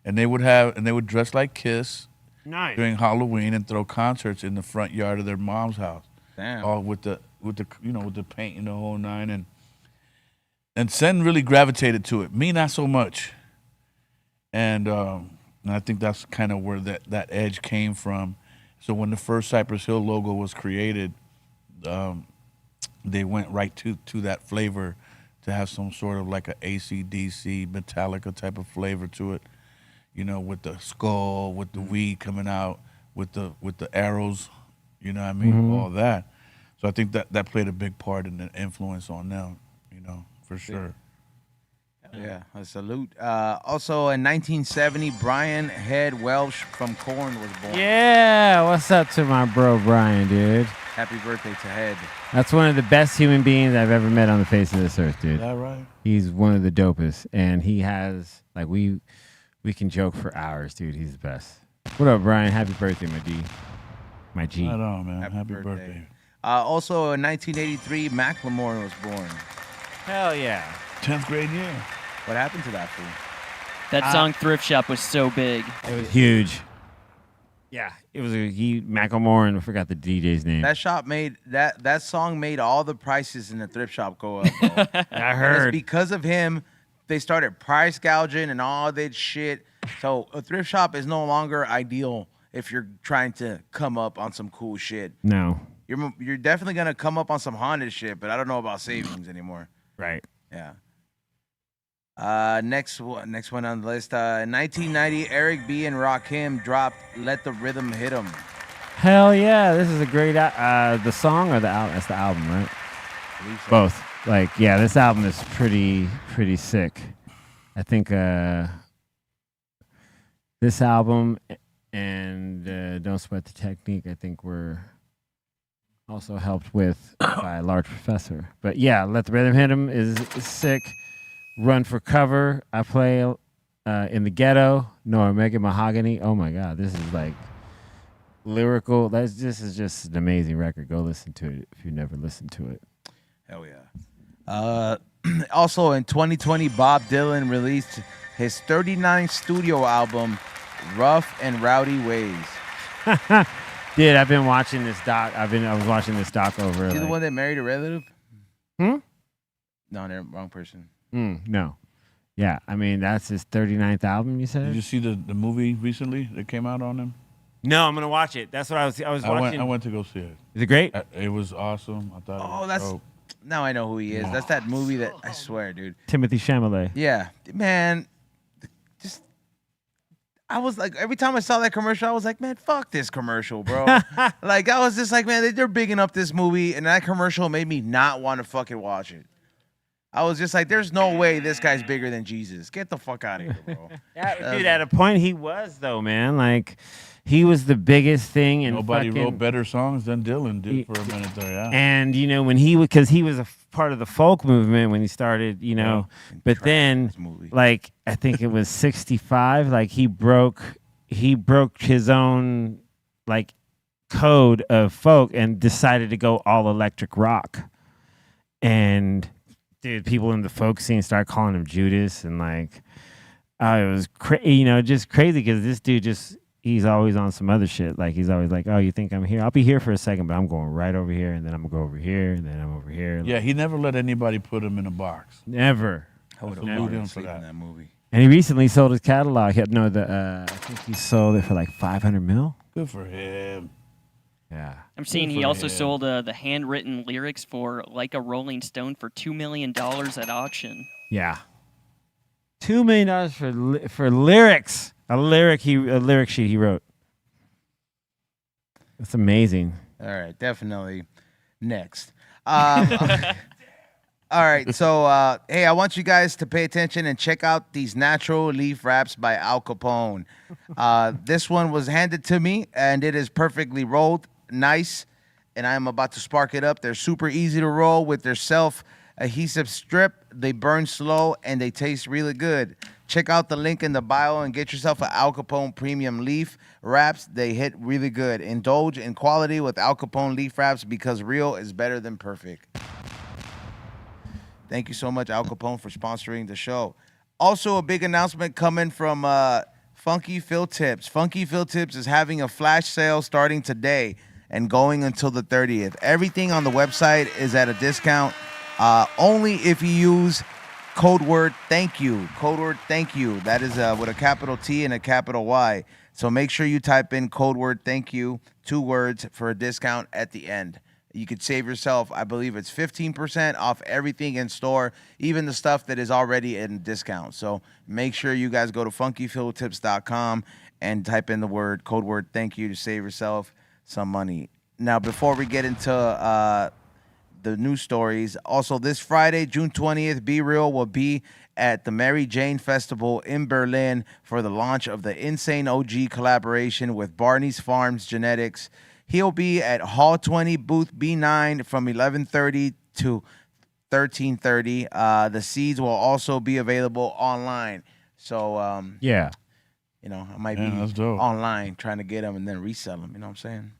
And they would dress like Kiss during Halloween and throw concerts in the front yard of their mom's house. Damn. All with the paint and the whole nine, and Sen really gravitated to it. Me, not so much. And I think that's kind of where that edge came from. So when the first Cypress Hill logo was created, they went right to that flavor to have some sort of like a AC/DC Metallica type of flavor to it. With the skull, with the weed coming out, with the arrows. You know what I mean? Mm-hmm. All that. So I think that played a big part in the influence on them, for sure. Yeah, a salute. Also, in 1970, Brian Head Welsh from Korn was born. Yeah, what's up to my bro Brian, dude? Happy birthday to Head. That's one of the best human beings I've ever met on the face of this earth, dude. Is that right? He's one of the dopest, and he has, like, we can joke for hours, dude. He's the best. What up, Brian? Happy birthday, my D. My G. Right on, man. Happy birthday. birthday. Also, in 1983, Macklemore was born. Hell yeah. 10th grade year. What happened to that fool? That song Thrift Shop was so big. It was huge. Yeah, it was Macklemore, and I forgot the DJ's name. That shop made that song made all the prices in the thrift shop go up. Bro. I heard. It's because of him. They started price gouging and all that shit. So a thrift shop is no longer ideal if you're trying to come up on some cool shit. No. You're definitely gonna come up on some haunted shit, but I don't know about savings anymore. Right. Yeah. Next one on the list. In 1990, Eric B. and Rakim dropped "Let the Rhythm Hit 'Em." Hell yeah, this is a great the song or the album? That's the album, right? So. Both. Like, yeah, this album is pretty sick. I think this album and Don't Sweat the Technique, I think were also helped with by a large professor. But yeah, Let the Rhythm Hit 'Em is sick. Run for Cover, I play in the Ghetto, No Omega Mahogany. Oh my God, this is like lyrical. This is just an amazing record. Go listen to it if you never listened to it. Hell yeah. Also in 2020, Bob Dylan released his 39th studio album, Rough and Rowdy Ways. Dude, I've been watching this doc. I was watching this doc over. Is he the one that married a relative? No, wrong person. No. Yeah, I mean, that's his 39th album, you said? Did you see the movie recently that came out on him? No, I'm going to watch it. That's what I was watching. I went to go see it. Is it great? It was awesome. I thought it was dope. Now I know who he is. That's that movie that, I swear, dude. Timothy Chalamet. Yeah. Man, I was like, every time I saw that commercial, I was like, man, fuck this commercial, bro. Like, I was just like, man, they're bigging up this movie, and that commercial made me not want to fucking watch it. I was just like, there's no way this guy's bigger than Jesus. Get the fuck out of here, bro. Dude, at a point he was, though, man. Like, he was the biggest thing. And nobody wrote better songs than Dylan did for a minute there, yeah. And, you know, when because he was a part of the folk movement when he started, you know. But then, like, I think it was 65, like, he broke his own, like, code of folk and decided to go all electric rock. And... dude, people in the folk scene start calling him Judas, and like, it was just crazy because this dude he's always on some other shit. Like, he's always like, oh, you think I'm here? I'll be here for a second, but I'm going right over here, and then I'm gonna go over here, and then I'm over here. Yeah, he never let anybody put him in a box. Never. I would have loved him for that movie. And he recently sold his catalog. I think he sold it for like $500 million. Good for him. Yeah. I'm seeing he also sold the handwritten lyrics for Like a Rolling Stone for $2 million at auction. Yeah. $2 million for lyrics. A lyric sheet he wrote. That's amazing. All right, definitely. Next. All right, so hey, I want you guys to pay attention and check out these natural leaf wraps by Al Capone. This one was handed to me, and it is perfectly rolled, nice, and I am about to spark it up. They're super easy to roll with their self-adhesive strip. They burn slow, and they taste really good. Check out the link in the bio and get yourself an Al Capone Premium Leaf Wraps. They hit really good. Indulge in quality with Al Capone Leaf Wraps because real is better than perfect. Thank you so much, Al Capone, for sponsoring the show. Also, a big announcement coming from Funky Phil Tips. Funky Phil Tips is having a flash sale starting today and going until the 30th. Everything on the website is at a discount. Only if you use code word thank you. Code word thank you. That is with a capital T and a capital Y. So make sure you type in code word thank you, 2 words, for a discount at the end. You could save yourself, I believe it's 15% off everything in store, even the stuff that is already in discount. So make sure you guys go to funkyphiltips.com and type in the code word thank you to save yourself some money. Now, before we get into the news stories, also this Friday, June 20th, Be Real will be at the Mary Jane Festival in Berlin for the launch of the Insane OG collaboration with Barney's Farms Genetics. He'll be at Hall 20, booth B9 from 11:30 to 13:30. The seeds will also be available online. So, yeah, you know, I might be online trying to get them and then resell them. You know what I'm saying?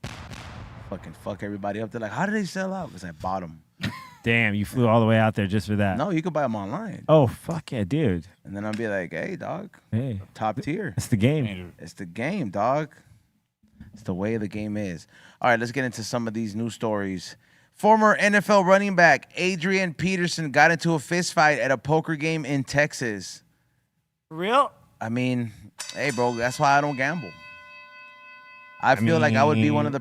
Fucking fuck everybody up. They're like, how did they sell out? Because I bought them. Damn, you flew all the way out there just for that. No, you can buy them online. Oh, fuck yeah, dude. And then I'll be like, hey, dog. Hey. Top tier. It's the game. It's the game, dog. It's the way the game is. All right, let's get into some of these news stories. Former NFL running back Adrian Peterson got into a fist fight at a poker game in Texas. Real? I mean, hey, bro, that's why I don't gamble. I feel like I would be one of the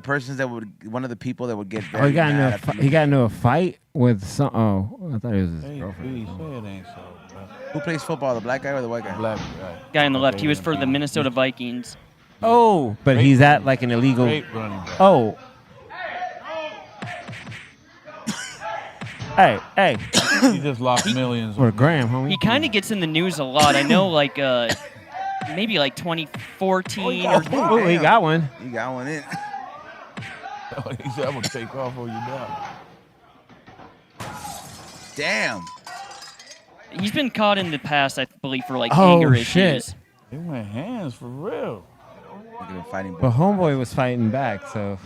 people that would get very he got mad. he got into a fight with some. Oh, I thought it was his Hey, girlfriend. please say it ain't so, bro. Who plays football, the black guy or the white guy? Black guy. Guy on the left, he was for the Minnesota Vikings. Oh, but he's at like an illegal. Great running back. Oh. Hey. He just lost millions. Or Graham, homie. He kind of gets in the news a lot. I know, like, maybe like 2014 or Oh, he got one. He got one in. He said, I'm going to take off on you now. Damn. He's been caught in the past, I believe, for like Oh, anger shit. issues. They went hands for real. Look at him fighting. But homeboy was fighting back, so.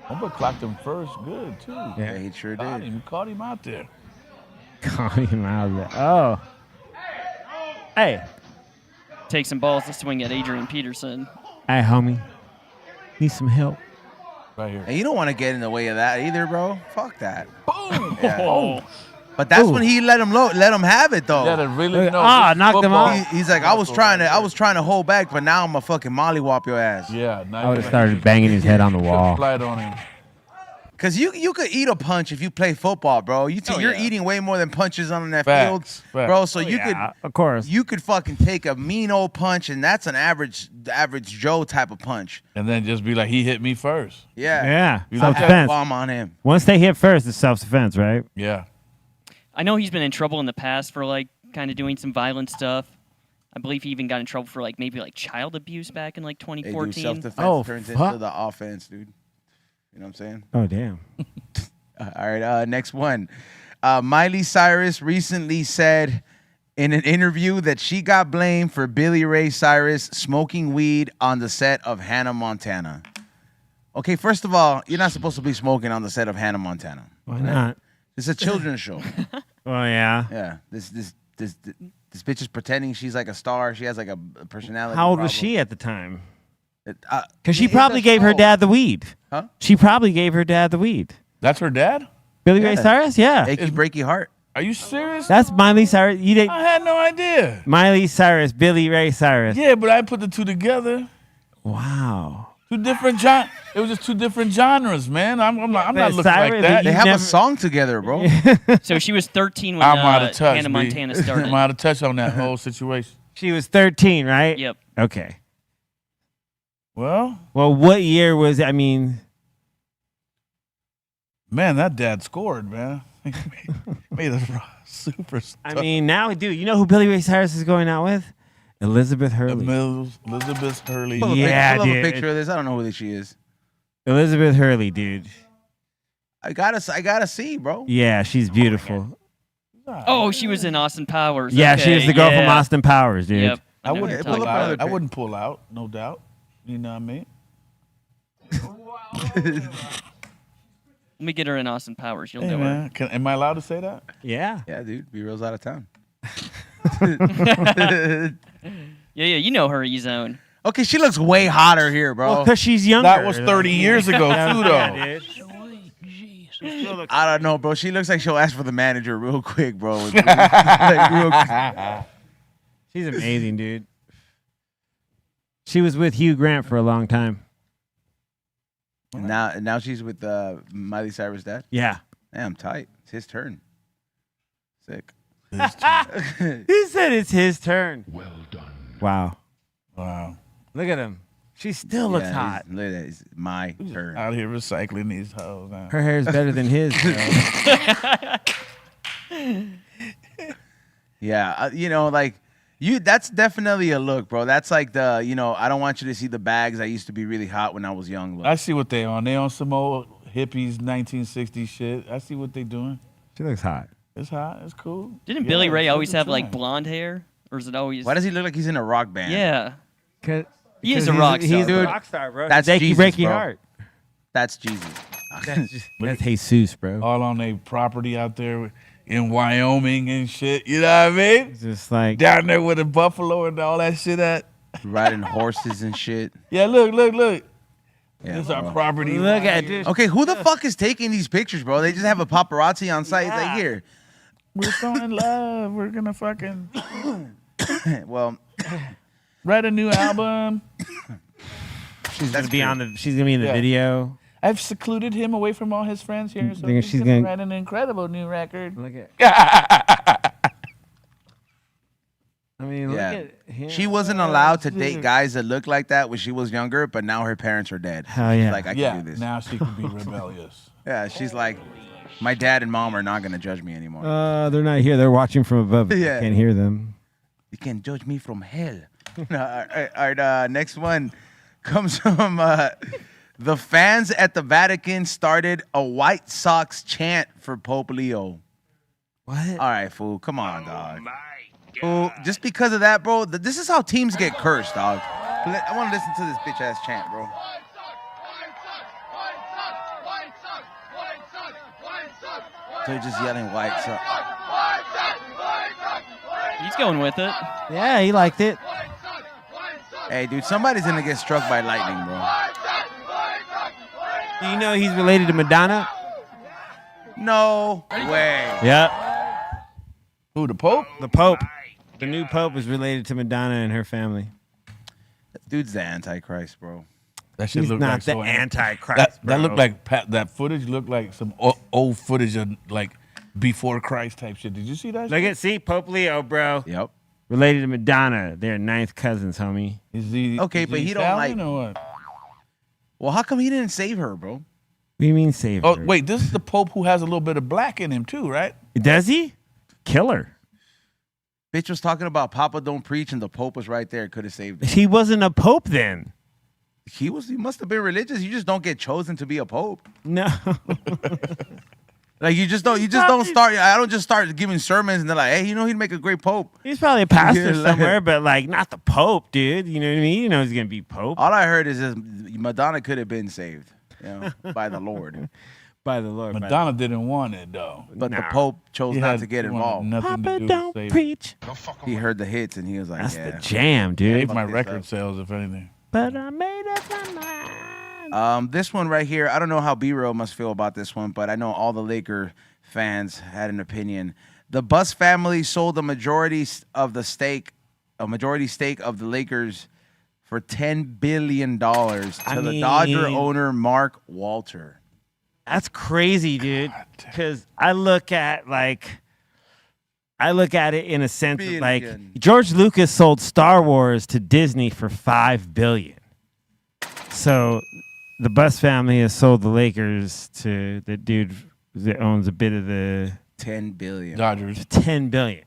Homeboy clocked him first good, too. Yeah, he sure did. Caught him out there. Caught him out there. Oh. Hey. Take some balls to swing at Adrian Peterson. Hey, homie. Need some help. Right here. And you don't want to get in the way of that either, bro. Fuck that. Boom! Yeah. Oh. But that's Ooh. when he let him have it though. Yeah, really know. Knocked him off. He's like, I was trying to hold back, but now I'm a fucking mollywop your ass. Yeah, I would have started banging his head on the wall. Light on him. Cause you could eat a punch if you play football, bro. You're eating way more than punches on that field, bro. So you could, of course, you could fucking take a mean old punch, and that's an average Joe type of punch. And then just be like, he hit me first. Yeah, self-defense. Bomb on him. Once they hit first, it's self-defense, right? Yeah. I know he's been in trouble in the past for like kind of doing some violent stuff. I believe he even got in trouble for like maybe like child abuse back in like 2014. Self-defense turns into the offense, dude. You know what I'm saying? Oh, damn. All right, next one. Miley Cyrus recently said in an interview that she got blamed for Billy Ray Cyrus smoking weed on the set of Hannah Montana. Okay, first of all, you're not supposed to be smoking on the set of Hannah Montana. Why not? It's a children's show. Oh, yeah? Yeah. This bitch is pretending she's like a star. She has like a personality. How old was she at the time? Because she probably gave her dad the weed. Huh? She probably gave her dad the weed. That's her dad? Billy Ray Cyrus? Yeah. Achy breaky heart. Are you serious? That's Miley Cyrus. You didn't. I had no idea. Miley Cyrus, Billy Ray Cyrus. Yeah, but I put the two together. Wow. Two different It was just two different genres, man. I'm not looking Cyrus, like that. They have a song together, bro. So she was 13 when I'm out of touch, Hannah B. Montana started. I'm out of touch on that whole situation. She was 13, right? Yep. Okay. Well, what year was it? I mean, man, that dad scored, man. Made us superstar. I mean, now, dude, you know who Billy Ray Cyrus is going out with? Elizabeth Hurley. Elizabeth Hurley. Yeah, Pull up a dude. picture of this. I don't know who she is. Elizabeth Hurley, dude. I gotta see, bro. Yeah, she's beautiful. Oh, she was in Austin Powers. Yeah, Okay, she was the girl from yeah. Austin Powers, dude. Yep. I wouldn't never pull talked about out. it. I wouldn't pull out, no doubt. You know what I mean? Let me get her in Austin Powers. You'll Hey, know man, her. am I allowed to say that? Yeah. Yeah, dude. B-Real's out of town. Yeah, you know her, E-Zone. Okay, she looks way hotter here, bro. Well, because she's younger. That was 30 years ago, too, though. I don't know, bro. She looks like she'll ask for the manager real quick, bro. Like, real quick. She's amazing, dude. She was with Hugh Grant for a long time. Now she's with Miley Cyrus' dad? Yeah. Damn, tight. It's his turn. Sick. He said it's his turn. Well done. Wow. Look at him. She still looks hot. Look at that. It's my turn. Out here recycling these hoes. Man. Her hair is better than his. Yeah, you know, like that's definitely a look, bro. That's like the, you know, I don't want you to see the bags I used to be really hot when I was young. Look. I see what they on. They on some old hippies 1960s shit. I see what they doing. She looks hot. It's hot. It's cool. Didn't Billy Ray always have like blue? blonde hair? Or is it always... Why does he look like he's in a rock band? Yeah. He is Because a rock star. He's a bro. rock star, bro. That's Achy Jesus, breaky bro. heart. That's Jesus. That's Jesus, bro. All on their property out there in Wyoming and shit. You know what I mean? It's just like Down there with the buffalo and all that shit at. Riding horses and shit. Yeah, look. Yeah, This our bro. property. Look right at here. this. Okay, who the fuck is taking these pictures, bro? They just have a paparazzi on site. Like, here. We're so in love. We're gonna fucking. Well, Write a new album. She's gonna be on the. She's gonna be in the video. I've secluded him away from all his friends here, so Think he's she's gonna gonna- write an incredible new record. Look at. I mean, Yeah. look at him. She wasn't allowed to date guys that looked like that when she was younger, but now her parents are dead. Hell yeah. She's like, I Yeah, can do this. now she can be rebellious. Yeah, she's like, my dad and mom are not going to judge me anymore. They're not here. They're watching from above. Yeah. I can't hear them. You can judge me from hell. All right, next one comes from the fans at the Vatican started a White Sox chant for Pope Leo. What? All right, fool. Come on, dog. Fool, just because of that, bro, this is how teams get cursed, dog. I want to listen to this bitch-ass chant, bro. So they're just yelling White Sox. He's going with it. Yeah, he liked it. Hey, dude, somebody's going to get struck by lightning, bro. Do you know he's related to Madonna? No way. Yeah. Who, the Pope? The Pope. The new Pope is related to Madonna and her family. Dude's the Antichrist, bro. That shit He's looked not like the so Antichrist. That looked like that footage looked like some old footage of like before Christ type shit. Did you see that? Look at, see, Pope Leo, bro. Yep. Related to Madonna. They're ninth cousins, homie. Is he Okay, is but he don't Italian like- or what? Well, how come he didn't save her, bro? What do you mean save Oh her? wait, this is the Pope who has a little bit of black in him too, right? Does he? Killer. Bitch was talking about Papa don't preach, and the Pope was right there. Could have saved him. He wasn't a Pope then. He must have been religious. You just don't get chosen to be a Pope. No. Like you just don't start. I don't just start giving sermons and they're like, hey, he'd make a great Pope. He's probably a pastor Yeah, like- somewhere, but like not the Pope, dude. You know what I mean? You know he's gonna be Pope All I heard is this, Madonna could have been saved, by the Lord, by the Lord. Madonna didn't want it though. but the Nah. Pope chose He not had- to get he wanted involved. Nothing Papa to do don't with saving. preach. He heard the hits and he was like, That's yeah. the jam, dude. Saved my this record up. sales, if anything. But I made up my mind. This one right here, I don't know how B-Real must feel about this one, but I know all the Laker fans had an opinion. The Bus family sold a majority stake of the Lakers for $10 billion to the Dodger owner Mark Walter. That's crazy, dude. Because I look at it in a sense of like Billion. George Lucas sold Star Wars to Disney for $5 billion. So the Bus family has sold the Lakers to the dude that owns a bit of the $10 billion. Dodgers. $10 billion.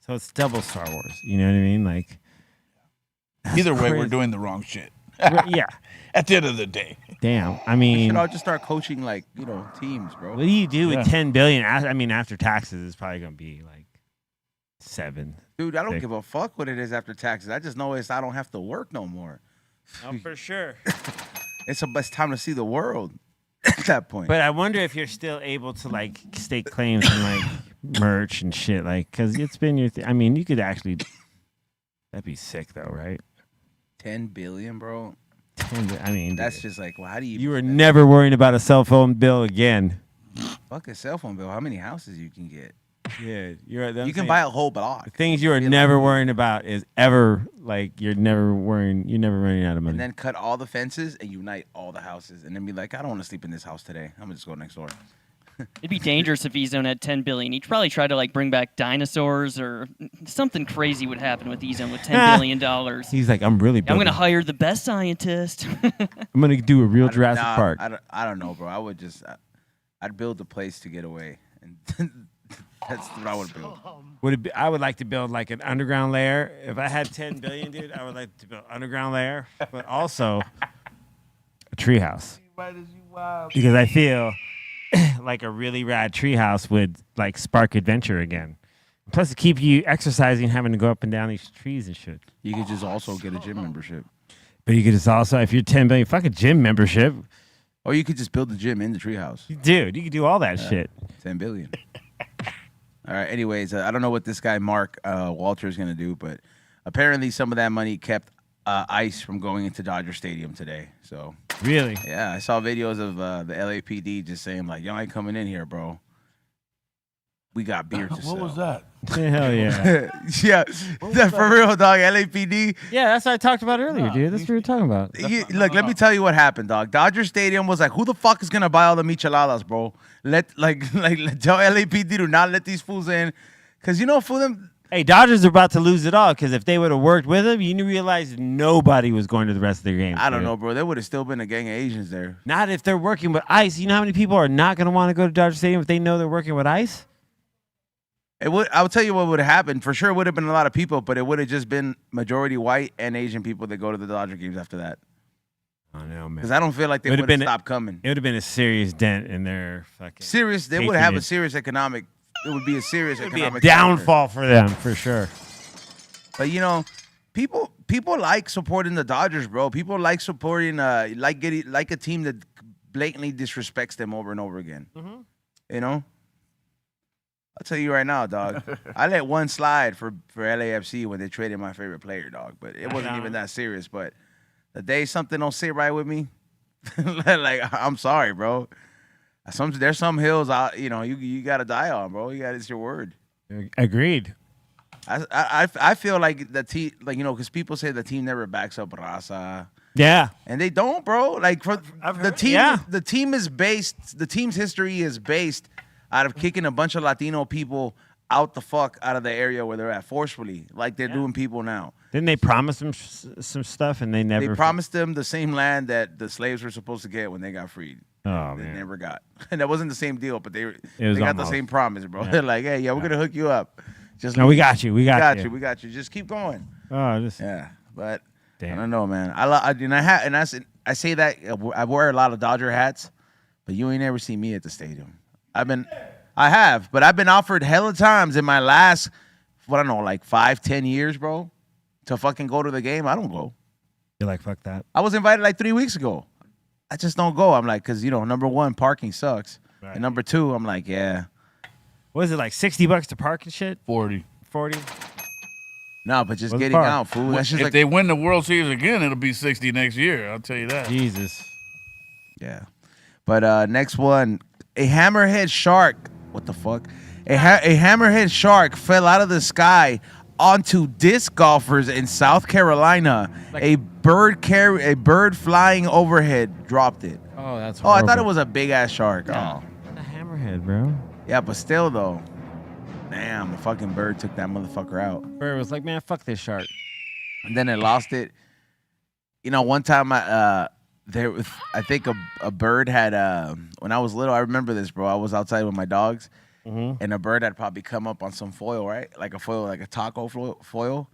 So it's double Star Wars. You know what I mean? Like, that's Either way, we're crazy. doing the wrong shit. Yeah. At the end of the day. Damn. I We mean, should all just start coaching teams, bro. what do you do Yeah. with $10 billion? I mean, after taxes, it's probably gonna be like 7. Dude, I don't Sick. give a fuck what it is after taxes. I just know I don't have to work no more. Oh, for sure. It's the best time to see the world at that point. But I wonder if you're still able to like stake claims on like merch and shit, like, because it's been your. I mean, you could actually. That'd be sick, though, right? 10 billion, bro. I mean, That's just like, well, how do you? you were never worrying about a cell phone bill again. Fuck a cell phone bill. How many houses you can get? Yeah, you're. You can buy a whole block. The things you are never worrying about is ever like you're never running out of money. And then cut all the fences and unite all the houses, and then be like, I don't want to sleep in this house today. I'm gonna just go next door. It'd be dangerous if E-Zone had 10 billion. He'd probably try to like bring back dinosaurs or something crazy would happen with E-Zone with $10 billion. He's like, I'm really. I'm Building. gonna hire the best scientist. I'm gonna do a real Jurassic Nah, Park. I don't know, bro. I would just, I'd build a place to get away, and that's what I would build. Would it be, I would like to build like an underground lair. If I had 10 billion, dude, I would like to build underground lair, but also a treehouse. Because I feel like a really rad treehouse would like spark adventure again. Plus, to keep you exercising, having to go up and down these trees and shit. You could just also get a gym membership, But you could just also, if you're 10 billion, fuck a gym membership, or you could just build the gym in the treehouse. dude. You could do all that shit. 10 billion. All right. Anyways, I don't know what this guy Mark Walter is gonna do, but apparently some of that money kept ICE from going into Dodger Stadium today. So Really? yeah, I saw videos of the LAPD just saying like, "Y'all ain't coming in here, bro." we got beer to sell. What was that? Hell yeah. Yeah, for real, dog. LAPD. Yeah, that's what I talked about earlier, dude. That's what we were talking about. Look, let me tell you what happened, dog. Dodger Stadium was like, who the fuck is gonna buy all the micheladas, bro? Tell LAPD to not let these fools in, cause you know, for them. Hey, Dodgers are about to lose it all because if they would have worked with him, you realize nobody was going to the rest of their games. I don't know, bro. There would have still been a gang of Asians there. Not if they're working with ICE. You know how many people are not going to want to go to Dodger Stadium if they know they're working with ICE? It would. I will tell you what would have happened. For sure, it would have been a lot of people, but it would have just been majority white and Asian people that go to the Dodger games after that. I know, man. Because I don't feel like they would have stopped coming. It would have been a serious dent in their fucking. Serious. They would have a serious economic. It would be a serious economic downfall for them for sure. But you know, people like supporting the Dodgers, bro. People like supporting like a team that blatantly disrespects them over and over again. Mm-hmm. You know, I'll tell you right now, dog. I let one slide for LAFC when they traded my favorite player, dog. But it wasn't even that serious. But the day something don't sit right with me, like I'm sorry, bro. There's some hills you gotta die on, bro. It's your word. Agreed. I feel like the team, like, you know, because people say the team never backs up Raza. Yeah, and they don't, bro. Like the team, yeah. The team's history is based out of kicking a bunch of Latino people out of the area where they're at forcefully, like they're doing people now. Didn't they promise them some stuff and they never? They promised them the same land that the slaves were supposed to get when they got freed. Oh, they man. never got. And that wasn't the same deal, but they got almost the same promise, bro. Yeah. They're like, hey, we're gonna hook you up. Just we got you. We got you. We got you. Just keep going. Oh, yeah. But damn. I don't know, man. I say that I wear a lot of Dodger hats, but you ain't never seen me at the stadium. I have, but I've been offered hella times in my last, like 5-10 years, bro, to fucking go to the game. I don't go. You're like, fuck that. I was invited like 3 weeks ago. I just don't go. I'm like, because, you know, number one, parking sucks. Right. And number two, I'm like, yeah. What is it, like $60 to park and shit? 40. No, but just getting out, fool. That's just if they win the World Series again, it'll be 60 next year. I'll tell you that. Jesus. Yeah. But next one, a hammerhead shark. What the fuck? A hammerhead shark fell out of the sky onto disc golfers in South Carolina. A bird flying overhead dropped it. Oh, that's horrible. horrible. I thought it was a big ass shark. Yeah. Oh. A hammerhead, bro. Yeah, but still though. Damn, a fucking bird took that motherfucker out. Bird was like, man, fuck this shark. And then it lost it. You know, one time I think a bird had when I was little, I remember this, bro. I was outside with my dogs. Mm-hmm. And a bird had probably come up on some foil, right? Like a taco foil.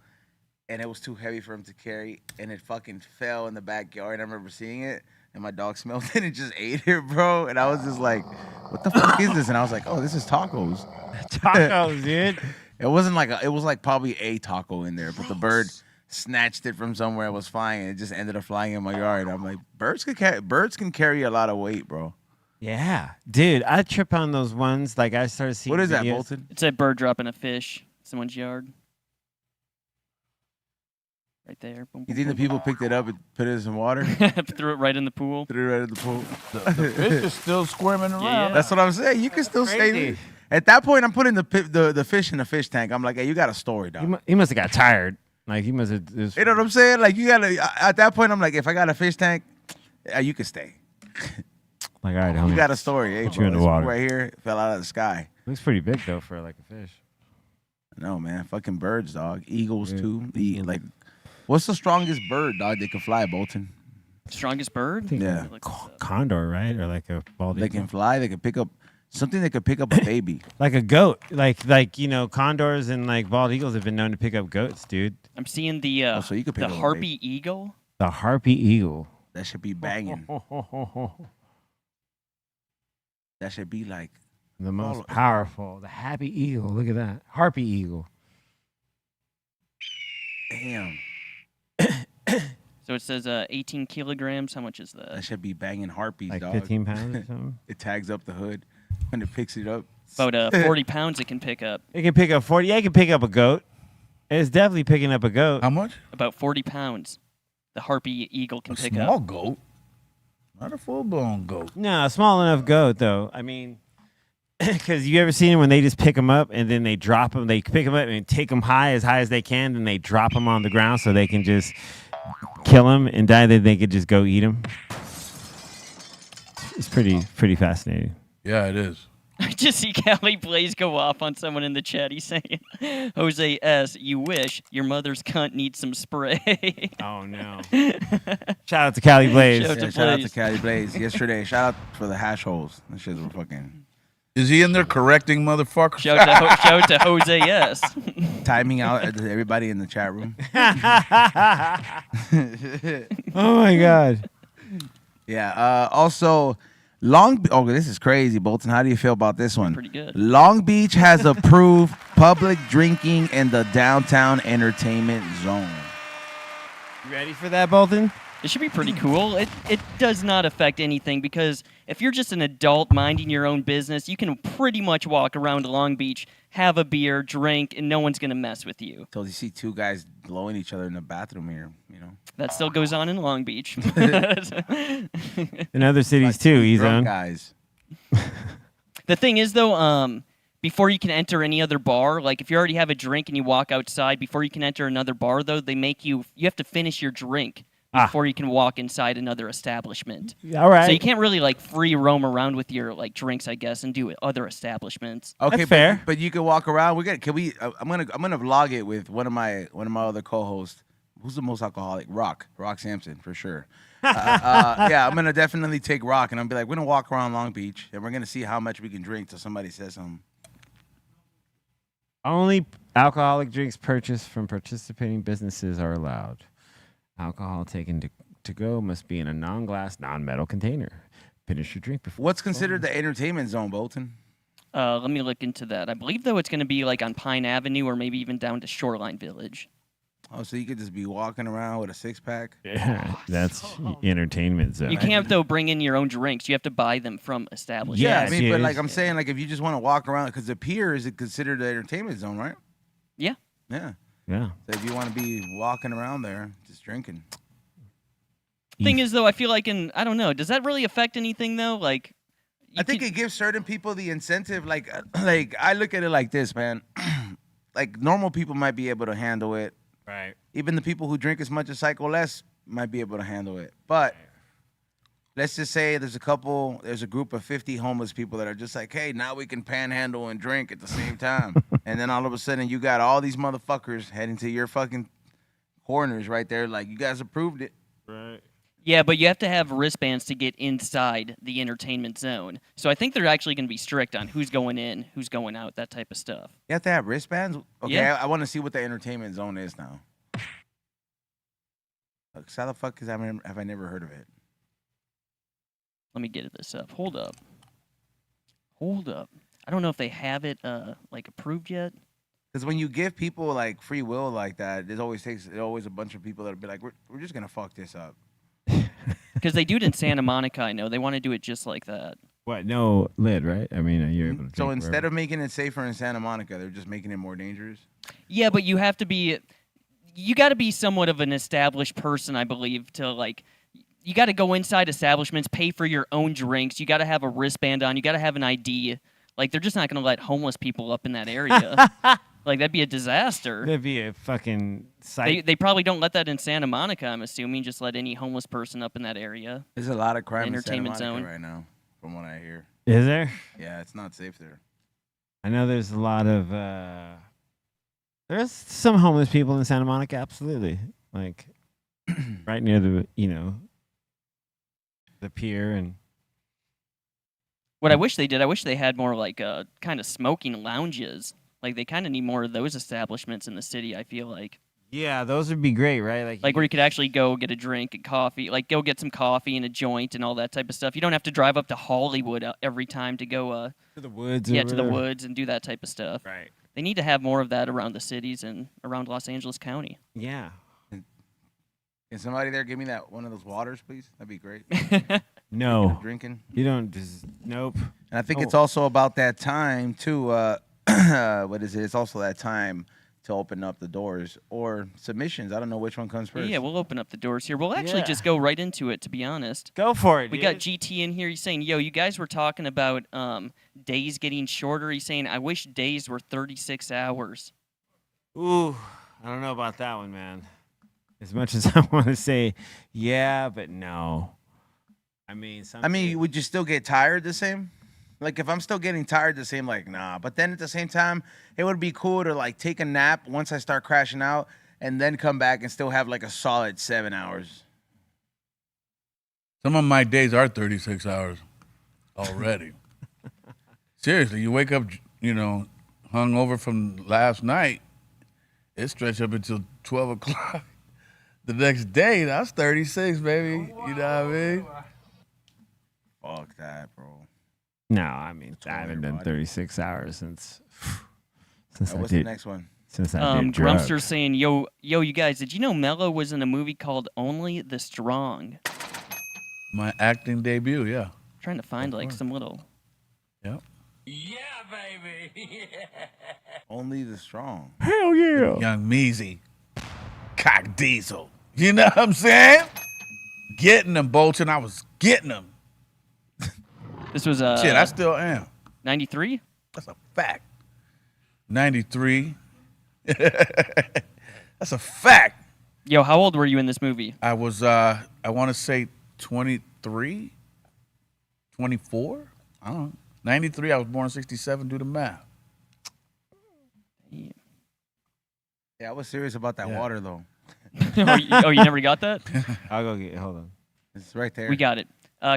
And it was too heavy for him to carry. And it fucking fell in the backyard. I remember seeing it. And my dog smelled it and just ate it, bro. And I was just like, what the fuck is this? And I was like, oh, this is tacos. Tacos, dude. It wasn't like it was like probably a taco in there. But the bird snatched it from somewhere it was flying. And it just ended up flying in my yard. I'm like, birds can carry a lot of weight, bro. Yeah, dude, I trip on those ones. Like I started seeing. What is that, videos. Bolton? It's a bird dropping a fish in someone's yard. Right there. Boom, You boom, think the boom, people picked it up and put it in some water? Threw it right in the pool. Threw it right in the pool. The fish is still squirming around. Yeah. That's what I'm saying. You can still Crazy. stay. At that point, I'm putting the fish in the fish tank. I'm like, hey, you got a story, dog. He must have got tired. Like he must have. You know what I'm saying? Like you gotta. At that point, I'm like, if I got a fish tank, you can stay. Like, all right, homie. You got a story. Hey, Put bro, you in the this water. right here fell out of the sky. Looks pretty big though for like a fish. No, man. Fucking birds, dog. Eagles too. Like, what's the strongest bird, dog? They can fly, Bolton. Strongest bird? Yeah. Condor, right? Or like a bald They eagle? can fly. They can pick up something. They could pick up a baby. Like a goat. Like you know, condors and like bald eagles have been known to pick up goats, dude. I'm seeing the so you could pick the up a harpy eagle. The harpy eagle. That should be banging. That should be like The most powerful. The happy eagle. Look at that. Harpy eagle. damn. So it says 18 kilograms. How much is that? That should be banging harpies, Like dog. 15 pounds or something? It tags up the hood when it picks it up. About 40 pounds it can pick up. It can pick up 40. Yeah, it can pick up a goat. It's definitely picking up a goat. How much? About 40 pounds. The harpy eagle can pick Small up. goat. Not a full-blown goat. No, a small enough goat, though. I mean, Because you ever seen them when they just pick them up and then they drop them? They pick them up and take them high as they can, and they drop them on the ground so they can just kill them and die. Then they could just go eat them. It's pretty fascinating. Yeah, it is. I just see Callie Blaze go off on someone in the chat. He's saying, Jose S., you wish your mother's cunt needs some spray. Oh, no. Shout out to Callie Blaze. Shout out to Callie Blaze. Yesterday, shout out for the hash holes. That shit was fucking... Is he in there correcting motherfuckers? Shout out to Jose S. Timing out everybody in the chat room. Oh, my God. Yeah. Also... Oh, this is crazy, Bolton. How do you feel about this one? Pretty good. Long Beach has approved public drinking in the downtown entertainment zone. You ready for that, Bolton? It should be pretty cool. It does not affect anything because if you're just an adult minding your own business, you can pretty much walk around Long Beach, have a beer, drink, and no one's going to mess with you. Until you see two guys blowing each other in the bathroom here, you know. That still goes on in Long Beach. In other cities, too, drunk guys. The thing is, though, before you can enter any other bar, like if you already have a drink and you walk outside, before you can enter another bar, though, they make you have to finish your drink before you can walk inside another establishment. All right. So you can't really like free roam around with your like drinks, I guess, and do other establishments. Okay, that's fair. But you can walk around. I'm gonna vlog it with one of my other co-hosts. Who's the most alcoholic? Rock Sampson for sure. Yeah, I'm gonna definitely take Rock, and I'm be like, we're gonna walk around Long Beach, and we're gonna see how much we can drink till somebody says something. Only alcoholic drinks purchased from participating businesses are allowed. Alcohol taken to go must be in a non-glass, non-metal container. Finish your drink before. What's considered the entertainment zone, Bolton? Let me look into that. I believe, though, it's going to be like on Pine Avenue or maybe even down to Shoreline Village. Oh, so you could just be walking around with a six-pack? Yeah, that's entertainment zone. You can't, though, bring in your own drinks. You have to buy them from establishments. Yeah, I mean, but like I'm saying, like if you just want to walk around, because the pier is considered the entertainment zone, right? Yeah. Yeah. Yeah. So if you want to be walking around there, just drinking. Thing is, though, I feel like I don't know. Does that really affect anything, though? Like, I think it gives certain people the incentive. Like I look at it like this, man. Like normal people might be able to handle it. Right. Even the people who drink as much as Psycho Less might be able to handle it. But let's just say there's a group of 50 homeless people that are just like, hey, now we can panhandle and drink at the same time. And then all of a sudden you got all these motherfuckers heading to your fucking corners right there. Like, you guys approved it. Right. Yeah, but you have to have wristbands to get inside the entertainment zone. So I think they're actually going to be strict on who's going in, who's going out, that type of stuff. You have to have wristbands? Okay, Yeah. I want to see what the entertainment zone is now. How the fuck have I never heard of it? Let me get this up. Hold up. I don't know if they have it like approved yet. Because when you give people like free will like that, there's always a bunch of people that'll be like, we're just gonna fuck this up. Because they do it in Santa Monica, I know. They want to do it just like that. What? No lid, right? I mean, you're able to drink So instead wherever. of making it safer in Santa Monica, they're just making it more dangerous. Yeah, but you got to be somewhat of an established person, I believe, to like, you got to go inside establishments, pay for your own drinks. You got to have a wristband on. You got to have an ID. Like, they're just not going to let homeless people up in that area. Like, that'd be a disaster. That'd be a fucking sight. They probably don't let that in Santa Monica, I'm assuming. Just let any homeless person up in that area. There's a lot of crime Entertainment in Santa zone. Monica right now, from what I hear. Is there? Yeah, it's not safe there. I know there's a lot of there's some homeless people in Santa Monica, absolutely. Like right near the the pier. And What I wish they did, I wish they had more like kind of smoking lounges. Like, they kind of need more of those establishments in the city, I feel like. yeah, those would be great, right? Like where you could actually go get a drink and coffee, like go get some coffee and a joint and all that type of stuff. You don't have to drive up to Hollywood every time to go to the woods. to the woods and do that type of stuff. Right. They need to have more of that around the cities and around Los Angeles County. Yeah. Can somebody there give me one of those waters, please? That'd be great. No. Drinking. You don't just nope. And I think it's also about that time too. What is it? It's also that time to open up the doors, or submissions. I don't know which one comes first. Yeah, we'll open up the doors here. We'll actually just go right into it, to be honest. Go for it, We got GT in here. He's saying, yo, you guys were talking about days getting shorter. He's saying, I wish days were 36 hours. Ooh, I don't know about that one, man. As much as I want to say, yeah, but no. I mean, would you still get tired the same? Like, if I'm still getting tired the same, like, nah. But then at the same time, it would be cool to, like, take a nap once I start crashing out and then come back and still have, like, a solid 7 hours. Some of my days are 36 hours already. Seriously, you wake up, hung over from last night. It stretched up until 12 o'clock. The next day, that's 36, baby. You know what I mean? Fuck that, bro. No, I mean, I haven't done 36 hours since I What's did. the next one? Since I did drugs. Grumpster's saying, yo, you guys, did you know Mellow was in a movie called Only the Strong? My acting debut, yeah. Trying to find, like, some little... Yep. Yeah, baby. Only the strong. Hell yeah. Young Measy. Cock Diesel. You know what I'm saying? Getting them, Bolton. I was getting them. This was Shit, I still am. 93? That's a fact. 93. That's a fact. Yo, how old were you in this movie? I was, I want to say 23, 24. I don't know. 93. I was born in 67. Do the math. Yeah, I was serious about that water, though. you never got that? I'll go get it. Hold on. It's right there. We got it.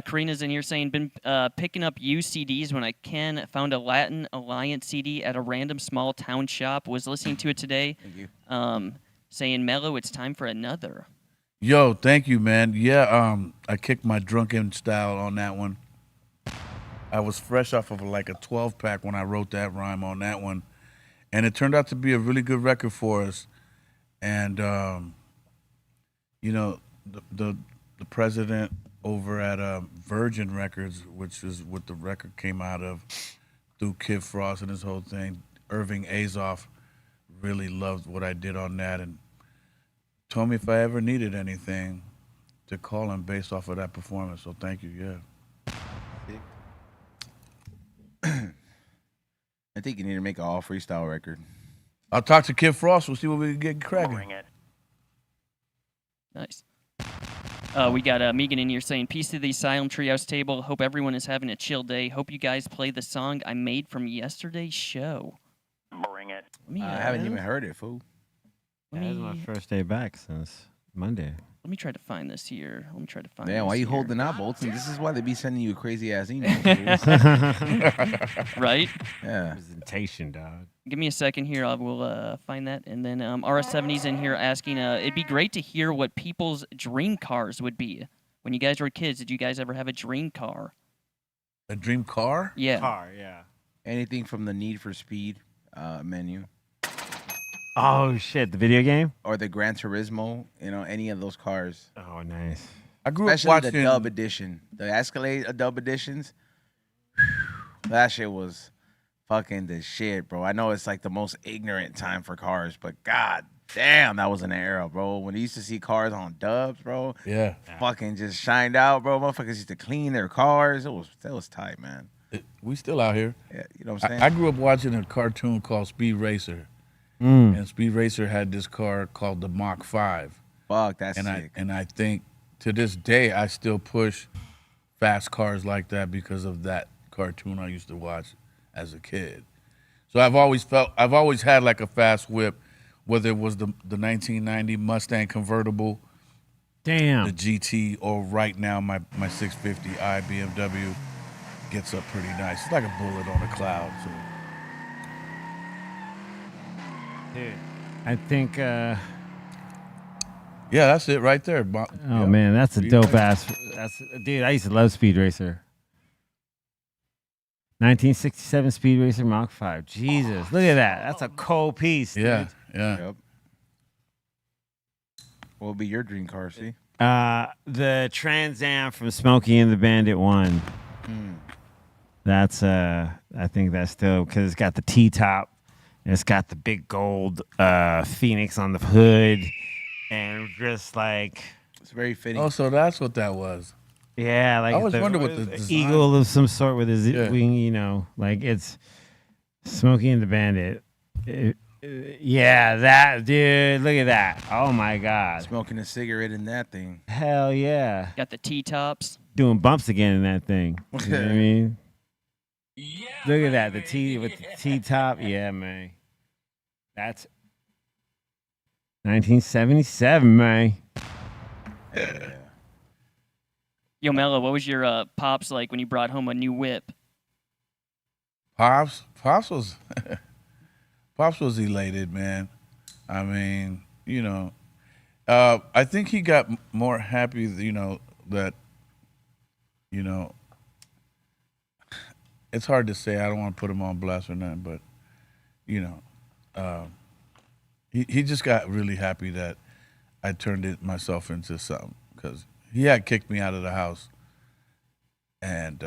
Karina's in here saying, been picking up used CDs when I can. Found a Latin Alliance CD at a random small town shop. Was listening to it today. Thank you. Saying, Mellow, it's time for another. Yo, thank you, man. Yeah, I kicked my drunken style on that one. I was fresh off of like a 12-pack when I wrote that rhyme on that one. And it turned out to be a really good record for us. And, the president over at Virgin Records, which is what the record came out of, through Kid Frost and his whole thing, Irving Azoff really loved what I did on that and told me if I ever needed anything to call him based off of that performance. So thank you, yeah. I think you need to make an all freestyle record. I'll talk to Kid Frost. We'll see what we can get cracking. Bring it. Nice. We got Megan in here saying, peace to the Asylum Treehouse table. Hope everyone is having a chill day. Hope you guys play the song I made from yesterday's show. Bring it. I haven't even heard it, fool. This is my first day back since Monday. Let me try to find this here. Let me try to find Damn, this why you here. holding out, Bolton? This is why they be sending you crazy ass emails. Right? Yeah. Presentation, dog. Give me a second here. I will find that. And then RS70's in here asking, it'd be great to hear what people's dream cars would be. When you guys were kids, did you guys ever have a dream car? A dream car? Yeah. Car, yeah. Anything from the Need for Speed menu. Oh, shit. The video game? Or the Gran Turismo, any of those cars. Oh, nice. I grew Especially up watching the dub edition. The Escalade dub editions. That shit was fucking the shit, bro. I know it's like the most ignorant time for cars, but god damn, that was an era, bro. When you used to see cars on dubs, bro. Yeah. Fucking just shined out, bro. Motherfuckers used to clean their cars. That was tight, man. We still out here. Yeah, you know what I'm saying? I grew up watching a cartoon called Speed Racer. And Speed Racer had this car called the Mach 5. Fuck, that's and sick. I think to this day I still push fast cars like that because of that cartoon I used to watch as a kid. So I've always had like a fast whip, whether it was the 1990 Mustang convertible, Damn. the GT, or right now my 650i BMW gets up pretty nice. It's like a bullet on a cloud. So. Dude, I think. Yeah, that's it right there. Oh man, that's a dope ass. Dude. I used to love Speed Racer. 1967 Speed Racer Mach 5. Jesus, look at that. That's a cold piece. Dude. Yeah. Yep. What would be your dream car, see? The Trans Am from Smokey and the Bandit 1. That's I think that's still because it's got the T-top. It's got the big gold phoenix on the hood, and just like It's very fitting. Oh, so that's what that was. yeah, like I always wonder what the design- eagle of some sort with his Yeah. wing. You know, like it's Smokey and the Bandit. Yeah, that dude. Look at that. Oh my God. Smoking a cigarette in that thing. Hell yeah. Got the T-tops. Doing bumps again in that thing. You know what I mean? Look at that. The T with the T top. Yeah, man. That's 1977, man. Yo, Mellow, what was your pops like when you brought home a new whip? Pops was Pops was elated, man. I mean, you know, I think he got more happy, you know, that, you know, it's hard to say. I don't want to put him on blast or nothing, but, you know, he just got really happy that I turned myself into something, because he had kicked me out of the house, and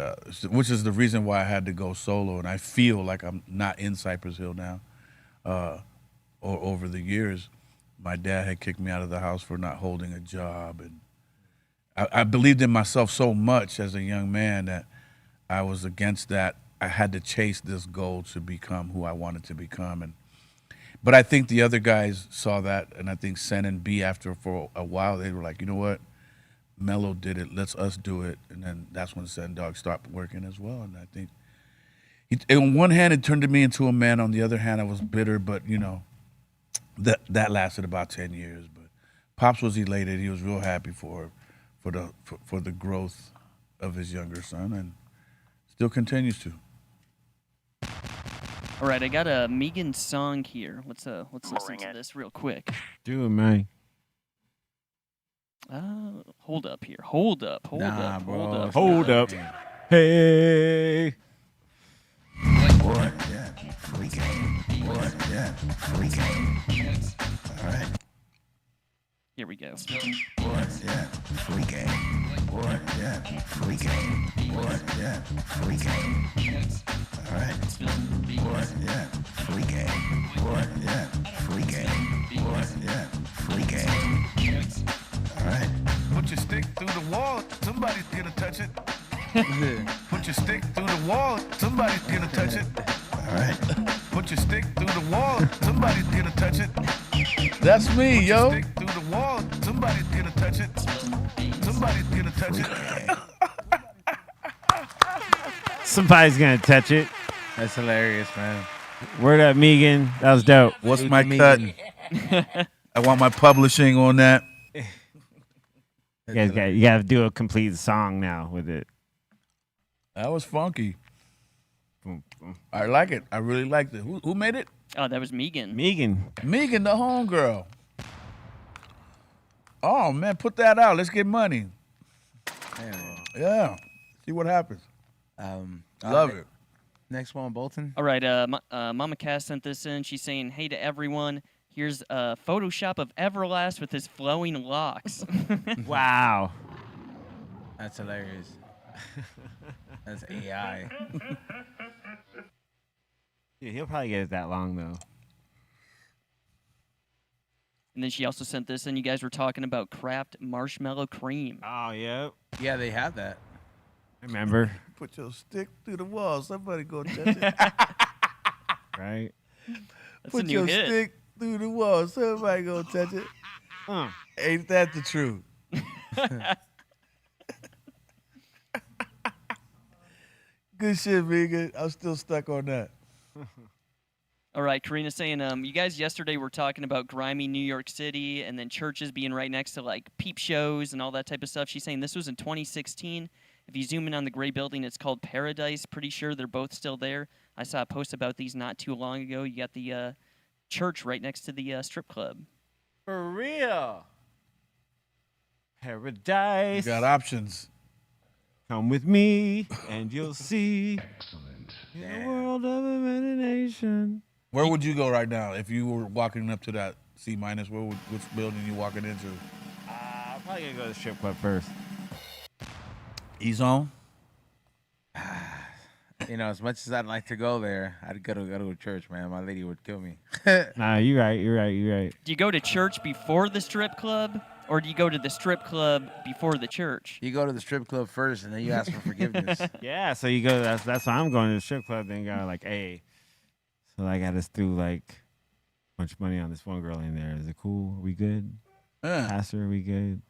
which is the reason why I had to go solo, and I feel like I'm not in Cypress Hill now. Or over the years, my dad had kicked me out of the house for not holding a job, and I believed in myself so much as a young man that I was against that. I had to chase this goal to become who I wanted to become, but I think the other guys saw that, and I think Sen and B, after for a while, they were like, you know what, Mellow did it, let's us do it, and then that's when Sen Dog stopped working as well, and I think. On one hand, it turned me into a man. On the other hand, I was bitter, but, you know, that lasted about 10 years. But Pops was elated. He was real happy for the growth of his younger son, and still continues to. All right, I got a Megan song here. Let's listen to this real quick. Do it, man. Hold up here. Hold up. Hold up. Hey. Boy, yeah, freaking. Boy, yeah, freaking. All right. Here we go. Boy, yeah, freaking. Boy, yeah, freaking. Boy, yeah, freaking. All right. Boy, yeah, freaking. Boy, yeah, freaking. Boy, yeah, freaking. All right. Put your stick through the wall, somebody's gonna touch it. Put your stick through the wall, somebody's gonna touch it. All right. Put your stick through the wall, somebody's gonna touch it. That's me, yo. Stick through the wall, somebody's gonna touch it. Somebody's gonna touch it. Somebody's gonna touch it. That's hilarious, man. Word up, Megan. That was dope. What's my cut? I want my publishing on that. You gotta do a complete song now with it. That was funky. I like it. I really liked it. Who made it? Oh, that was Megan. Megan, the homegirl. Oh, man, put that out. Let's get money. Yeah. See what happens. Love it. Next one, Bolton. All right, Mama Cass sent this in. She's saying, hey to everyone. Here's a Photoshop of Everlast with his flowing locks. Wow. That's hilarious. That's AI. Yeah, he'll probably get it that long though. And then she also sent this in. You guys were talking about Kraft marshmallow cream. Oh yeah. Yeah, they have that. I remember. Put your stick through the wall. Somebody go touch it. Right. That's Put a new your hit. stick through the wall. Somebody go touch it. Ain't that the truth? Good shit, Megan. I'm still stuck on that. All right, Karina's saying, you guys yesterday were talking about grimy New York City and then churches being right next to like peep shows and all that type of stuff. She's saying this was in 2016. If you zoom in on the gray building, it's called Paradise. Pretty sure they're both still there. I saw a post about these not too long ago. You got the church right next to the strip club. For real. Paradise. You got options. Come with me and you'll see. Excellent. In a world of imagination. Where would you go right now if you were walking up to that C-? Which building you walking into? I'm probably gonna go to the strip club first. E-Zone? You know, as much as I'd like to go there, I'd go to church, man. My lady would kill me. Nah, you're right. Do you go to church before the strip club, or do you go to the strip club before the church? You go to the strip club first, and then you ask for forgiveness. Yeah, so you go. That's why I'm going to the strip club. Then go like, hey, so I got us through like a bunch of money on this one girl in there. Is it cool? Are we good? Pastor, are we good?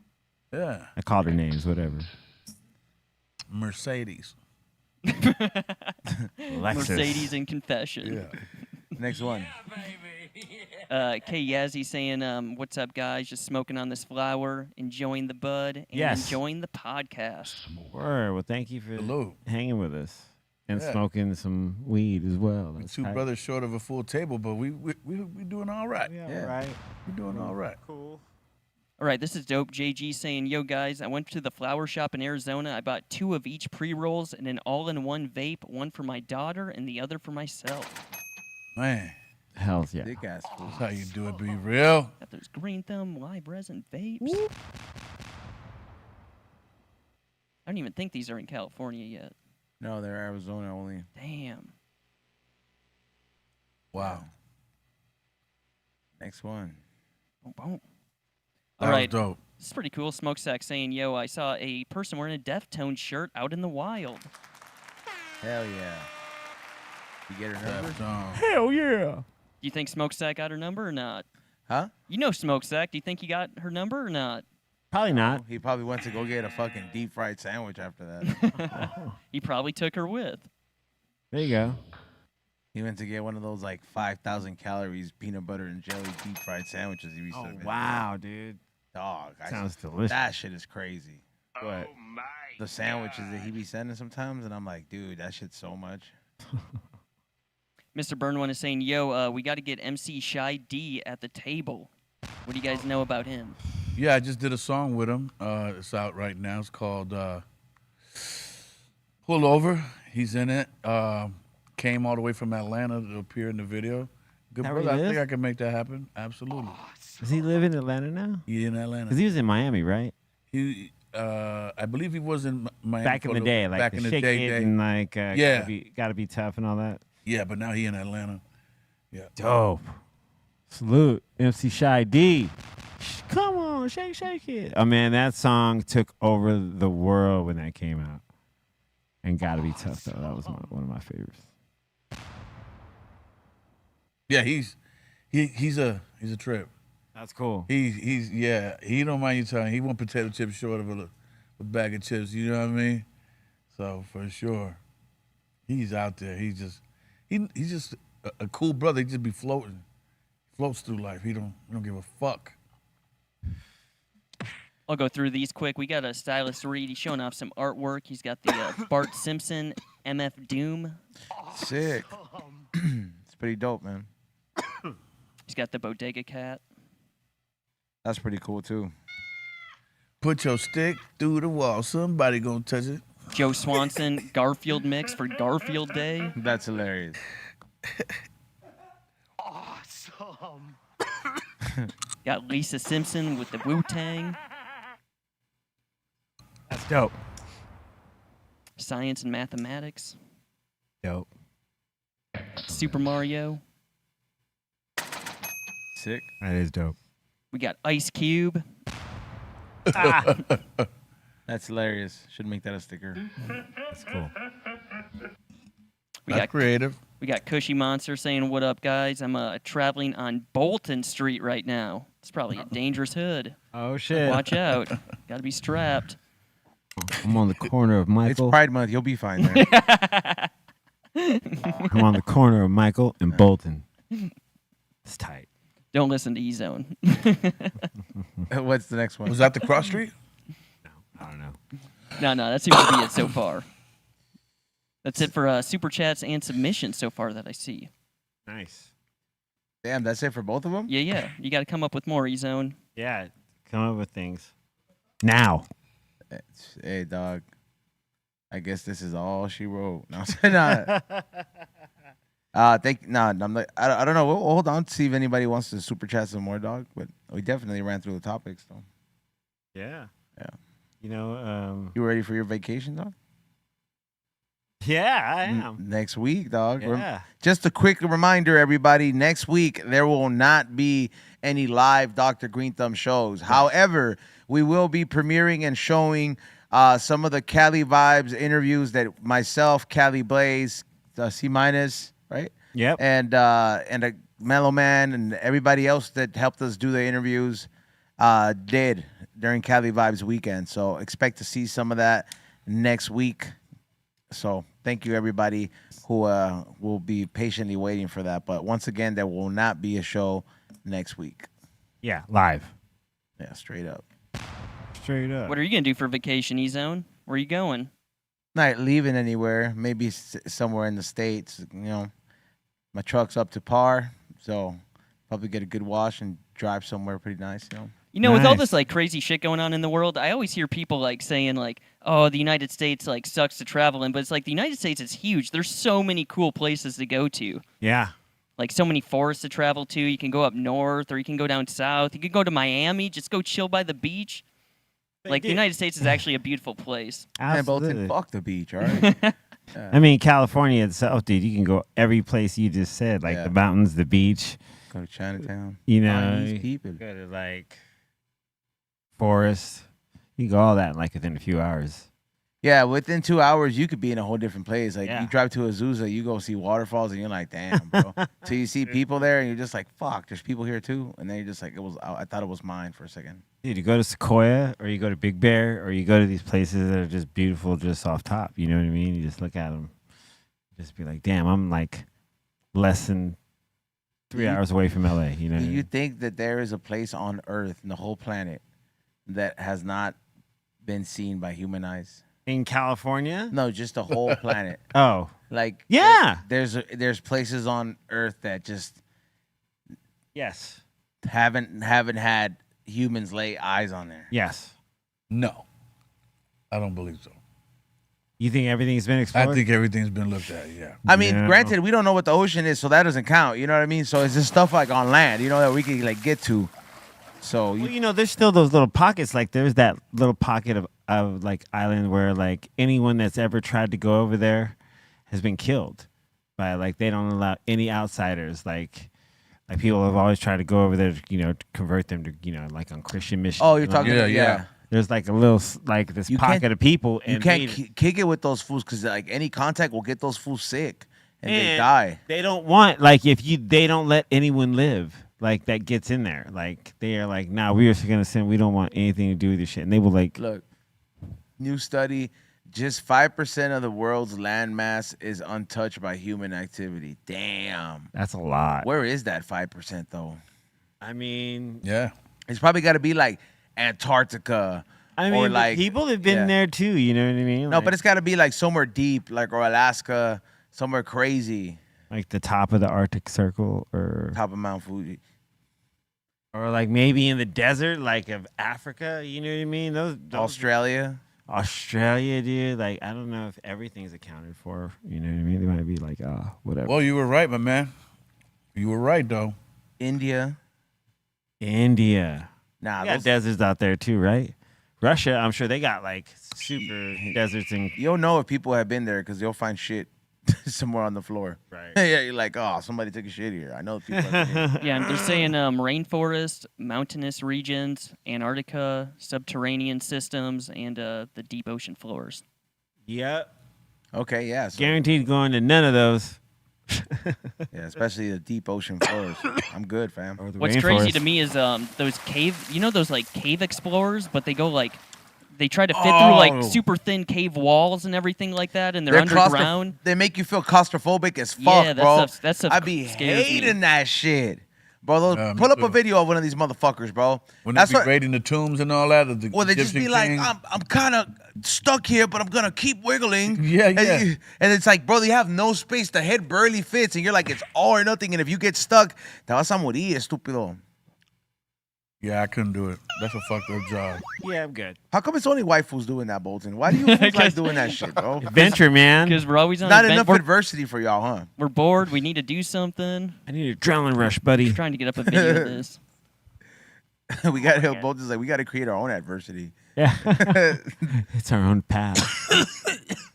Yeah. I called her names, whatever. Mercedes. Mercedes and confession. Yeah. Next one. K Yazzie saying, "What's up, guys? Just smoking on this flower, enjoying the bud, and Yes. enjoying the podcast." Word. Well, thank you for Hello. hanging with us and Yeah. smoking some weed as well. That's Two tight. brothers short of a full table, but we doing all right. Yeah, right. We're doing all right. Cool. All right, this is Dope JG saying, "Yo, guys, I went to the flower shop in Arizona. I bought 2 of each pre-rolls and an all-in-one vape, one for my daughter and the other for myself." Man, Hells yeah. Dick ass fool. that's how you do it. Be real. Got those Greenthumb live resin vapes. I don't even think these are in California yet. No, they're Arizona only. Damn. Wow. Next one. Boom, boom. That All was right. dope. This is pretty cool. Smokestack saying, "Yo, I saw a person wearing a Deftones shirt out in the wild." Hell yeah. You get her number? Hell yeah. Do you think Smokestack got her number or not? Huh? You know Smokestack. Do you think he got her number or not? Probably not. He probably went to go get a fucking deep fried sandwich after that. He probably took her with. There you go. He went to get one of those like 5,000 calories peanut butter and jelly deep fried sandwiches. He used to make. Wow, dude. Dog. Sounds delicious. That shit is crazy. What? The sandwiches that he be sending sometimes, and I'm like, dude, that shit's so much. Mr. Burnone is saying, "Yo, we got to get MC Shy D at the table." What do you guys know about him? Yeah, I just did a song with him. It's out right now. It's called Pull Over. He's in it. Came all the way from Atlanta to appear in the video. Good That where brother. he I think lives? I can make that happen. Absolutely. Does he live in Atlanta now? He in Atlanta. Because he was in Miami, right? He, I believe he was in Miami Back in for the day, like back the in the shake day. it and like Yeah. gotta be tough and all that. Yeah, but now he in Atlanta. Yeah. Dope. Salute, MC Shy D. Come on, shake it. Oh man, that song took over the world when that came out. And gotta be tough though. That was one of my favorites. Yeah, he's a trip. That's cool. He don't mind you telling. He want potato chips short of a bag of chips. You know what I mean? So for sure, he's out there. He's just a cool brother. He just be floating, floats through life. He don't give a fuck. I'll go through these quick. We got a stylist Reed. He's showing off some artwork. He's got the Bart Simpson MF Doom. Sick. It's pretty dope, man. He's got the Bodega Cat. That's pretty cool too. Put your stick through the wall. Somebody gonna touch it. Joe Swanson Garfield mix for Garfield Day. That's hilarious. Awesome. Got Lisa Simpson with the Wu-Tang. That's dope. Science and mathematics. Dope. Super Mario. Sick. That is dope. We got Ice Cube. That's hilarious. Should make that a sticker. That's cool. We That's got creative. We got Cushy Monster saying, "What up, guys? I'm traveling on Bolton Street right now. It's probably a dangerous hood. Oh shit. Watch out. Got to be strapped." I'm on the corner of It's Michael. Pride Month. You'll be fine there. I'm on the corner of Michael and Bolton. It's tight. Don't listen to E-Zone. What's the next one? Was that the cross street? I don't know. No, that seems to be it so far. That's it for super chats and submissions so far that I see. Nice. Damn, that's it for both of them? Yeah. You got to come up with more, E-Zone. Yeah, come up with things. Now. Hey, dog. I guess this is all she wrote. No, no. I'm like, I don't know. We'll hold on to see if anybody wants to super chat some more, dog. But we definitely ran through the topics, though. Yeah. Yeah. You know, You ready for your vacation, dog? Yeah, I am. Next week, dog. Yeah. Just a quick reminder, everybody. Next week, there will not be any live Dr. Greenthumb shows. However, we will be premiering and showing some of the Cali Vibes interviews that myself, Cali Blaze, C-, right? Yep. And a Mellow Man and everybody else that helped us do the interviews did during Cali Vibes weekend. So expect to see some of that next week. So thank you, everybody who will be patiently waiting for that. But once again, there will not be a show next week. Yeah, live. Yeah, straight up. Straight up. What are you gonna do for vacation, E-Zone? Where are you going? Not leaving anywhere. Maybe somewhere in the States. You know, my truck's up to par. So probably get a good wash and drive somewhere pretty nice, you know. You know, with all Nice. this like crazy shit going on in the world, I always hear people like saying like, "Oh, the United States like sucks to travel in," but it's like the United States is huge. There's so many cool places to go to. Yeah. Like so many forests to travel to. You can go up north or you can go down south. You can go to Miami, just go chill by the beach. Like the United States is actually a beautiful place. And Absolutely. Bolton, fuck the beach, all right? I mean, California itself, dude, you can go every place you just said, like Yeah. the mountains, the beach, Go to Chinatown. you Find know, these people. go to like forest. You can go all that in like within a few hours. Yeah, within 2 hours, you could be in a whole different place. Like, Yeah. you drive to Azusa, you go see waterfalls, and you're like, damn, bro. So you see people there, and you're just like, fuck, there's people here, too. And then you're just like, I thought it was mine for a second. Dude, you go to Sequoia or you go to Big Bear or you go to these places that are just beautiful just off top. You know what I mean? You just look at them. Just be like, damn, I'm like less than 3 hours away from LA. You know Do what I you mean? think that there is a place on Earth, in the whole planet, that has not been seen by human eyes? In California? No, just the whole planet. Oh, Like, yeah. there's places on Earth that just Yes. haven't had humans lay eyes on there. Yes. No, I don't believe so. You think everything's been explored? I think everything's been looked at. Yeah. I mean, Yeah. granted, we don't know what the ocean is, so that doesn't count. You know what I mean? So it's just stuff like on land, you know, that we can like get to. So Well, you know, there's still those little pockets. Like there's that little pocket of like island where like anyone that's ever tried to go over there has been killed by like they don't allow any outsiders. Like people have always tried to go over there, you know, to convert them to, you know, like on Christian missions. oh, you're and all talking, that. Yeah. There's like a little like this You pocket can't- of people, you and can't they- kick it with those fools because like any contact will get those fools sick and they And die. They don't want like they don't let anyone live like that gets in there. Like they are like, nah, we are gonna send. We don't want anything to do with this shit. And they will like, Look, new study: just 5% of the world's land mass is untouched by human activity. Damn, that's a lot. where is that 5% though? I mean, Yeah. It's probably got to be like Antarctica. I or mean, like people have been yeah. there too. You know what I mean? No, Like- but it's got to be like somewhere deep, like or Alaska, somewhere crazy, like the top of the Arctic Circle, or top of Mount Fuji. like maybe in the desert, like of Africa. You know what I mean? Those Australia. Australia, dude. Like I don't know if everything's accounted for. You know what I mean? They might be like, whatever. Well, you were right, my man. You were right, though. India. India. Nah, They got those, deserts out there too, right? Russia, I'm sure they got like super deserts and you'll know if people have been there because you'll find shit somewhere on the floor. right. Yeah, you're like, oh, somebody took a shit here. I know people have been here. Yeah, and they're saying rainforest, mountainous regions, Antarctica, subterranean systems, and the deep ocean floors. Yep. Okay, yeah. So, Guaranteed going to none of those. yeah, especially the deep ocean floors. I'm good, fam. Or the What's crazy to rainforest. me is those cave, you know, those like cave explorers, but they go like, they try to fit through like super thin cave walls and everything like that, and they're underground. They make you feel claustrophobic as fuck, Yeah, bro. that stuff I be scares me. hating that shit. Bro, those, Yeah, me pull up a too. video of one of these motherfuckers, bro. When That's they be what. raiding the tombs and all that. Of the Well, they just Egyptian be like, king. I'm kind of stuck here, but I'm gonna keep wiggling. Yeah, and, yeah. and it's like, bro, you have no space. The head barely fits, and you're like, it's all or nothing. And if you get stuck, te vas a morir, estúpido. Yeah, I couldn't do it. That's a fucked up job. Yeah, I'm good. How come it's only white fools doing that, Bolton? Why do you fools like doing that shit, bro? Adventure, man. Because we're always on Not advent- enough we're, adversity for y'all, huh? we're bored. We need to do something. I need a adrenaline rush, buddy. Trying to get up a video of this. We got to Bolton's like, we got to create our own adversity. Yeah. It's our own path.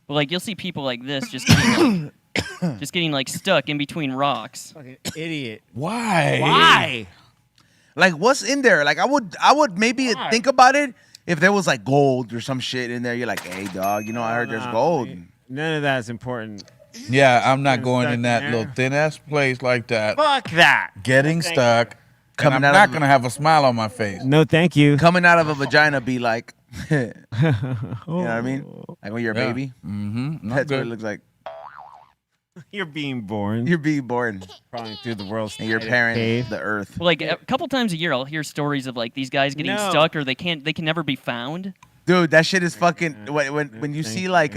But like you'll see people like this just getting just getting like stuck in between rocks. Fucking idiot. Why? Why? Like, what's in there? Like, I would maybe think about it if there was like gold or some shit in there. You're like, hey, dog, you know, I heard there's gold. None of that's important. Yeah, I'm not going stuck in that in little there. thin ass place like that. Fuck that. Getting Thank stuck. Coming And out I'm of not the- gonna have a smile on my face. No, thank you. Coming out of a vagina be like, you know what I mean? Like when you're a Yeah. baby. Mm-hmm. That's what it looks like. You're being born. You're being born. Crawling through the world's And your tightest parent, cave. the earth. Well, like a couple times a year, I'll hear stories of like these guys getting No. stuck or they can never be found. Dude, that shit is fucking. When you see like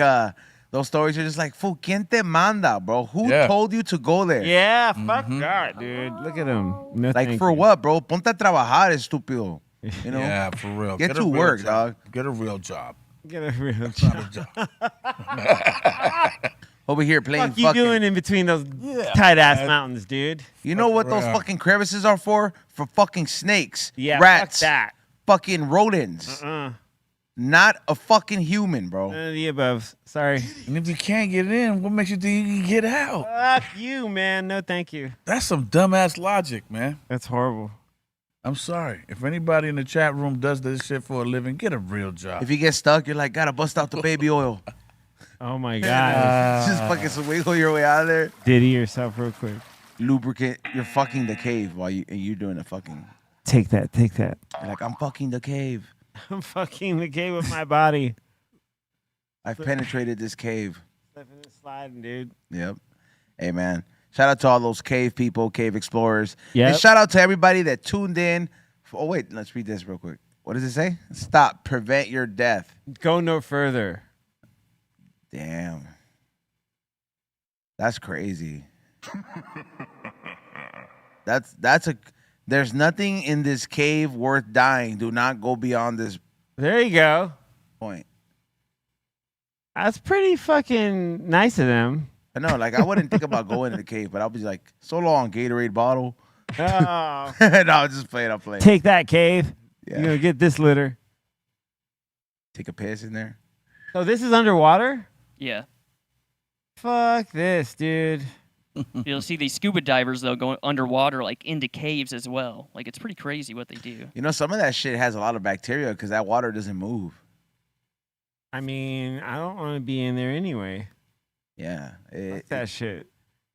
those stories, you're just like, "Fu, ¿quién te manda, bro? Who Yeah. told you to go there? Yeah, fuck that, dude. Look at him. No, Like thank for you. what, bro? Ponte a trabajar, estúpido. You know? Yeah, for real. Get a to real work, job. dog. Get a real job. Get a real Not job. a job. Over here playing What you fucking. doing in between those tight ass man. mountains, dude? You know what those around. fucking crevices are for? For fucking snakes, Yeah, rats, fuck that. fucking rodents. Not a fucking human, bro. None of the above. Sorry. And if you can't get in, what makes you think you can get out? Fuck you, man. No, thank you. That's some dumbass logic, man. That's horrible. I'm sorry. If anybody in the chat room does this shit for a living, get a real job. If you get stuck, you're like, gotta bust out the baby oil. Oh my god. Just fucking wiggle your way out of there. Diddy yourself real quick. Lubricant. You're fucking the cave while you're doing the fucking. Take that. Take that. You're like, I'm fucking the cave. I'm fucking the cave with my body. I've penetrated this cave. Slipping and sliding, dude. Yep. Hey, man. Shout out to all those cave people, cave explorers. Yep. And shout out to everybody that tuned in. Oh, wait. Let's read this real quick. What does it say? Stop. Prevent your death. Go no further. Damn. That's crazy. That's a. There's nothing in this cave worth dying. Do not go beyond this There you go. point. That's pretty fucking nice of them. I know, like I wouldn't think about going in the cave, but I'll be like, so long, Gatorade bottle. Oh. No, I'll just play it. I'll play it. Take that, cave. Yeah. You're gonna get this litter. Take a piss in there. So this is underwater? Yeah. Fuck this, dude. You'll see these scuba divers though going underwater, like into caves as well. Like it's pretty crazy what they do. You know, some of that shit has a lot of bacteria because that water doesn't move. I mean, I don't want to be in there anyway. Yeah, Fuck that shit.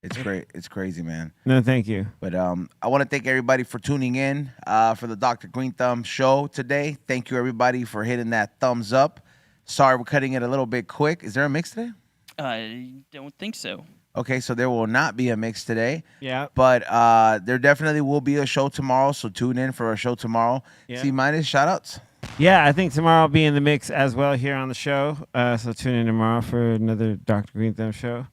it's great. It's crazy, man. No, thank you. But I want to thank everybody for tuning in for the Dr. Greenthumb show today. Thank you, everybody, for hitting that thumbs up. Sorry, we're cutting it a little bit quick. Is there a mix today? I don't think so. Okay, so there will not be a mix today. Yeah. But there definitely will be a show tomorrow, so tune in for a show tomorrow. Yeah. C-minus, shout-outs? Yeah, I think tomorrow I'll be in the mix as well here on the show. So tune in tomorrow for another Dr. Greenthumb show.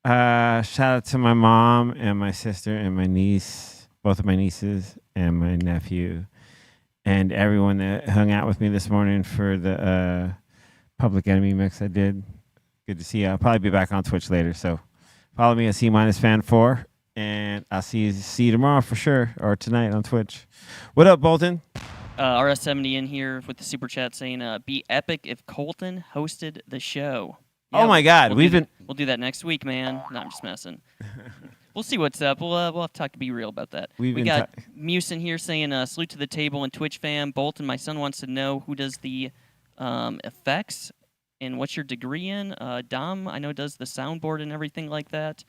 Shout out to my mom and my sister and my niece, both of my nieces and my nephew, and everyone that hung out with me this morning for the Public Enemy mix I did. Good to see you. I'll probably be back on Twitch later, so follow me at C-Fan4, and I'll see you tomorrow for sure, or tonight on Twitch. What up, Bolton? RS70 in here with the super chat saying, "Be epic if Colton hosted the show." Oh my God, we'll do that next week, man. No, I'm just messing. We'll see what's up. We'll have to talk to Be Real about that. We got Muse in here saying, "Salute to the table and Twitch fam." Bolton, my son wants to know who does the effects and what's your degree in. Dom, I know, does the soundboard and everything like that.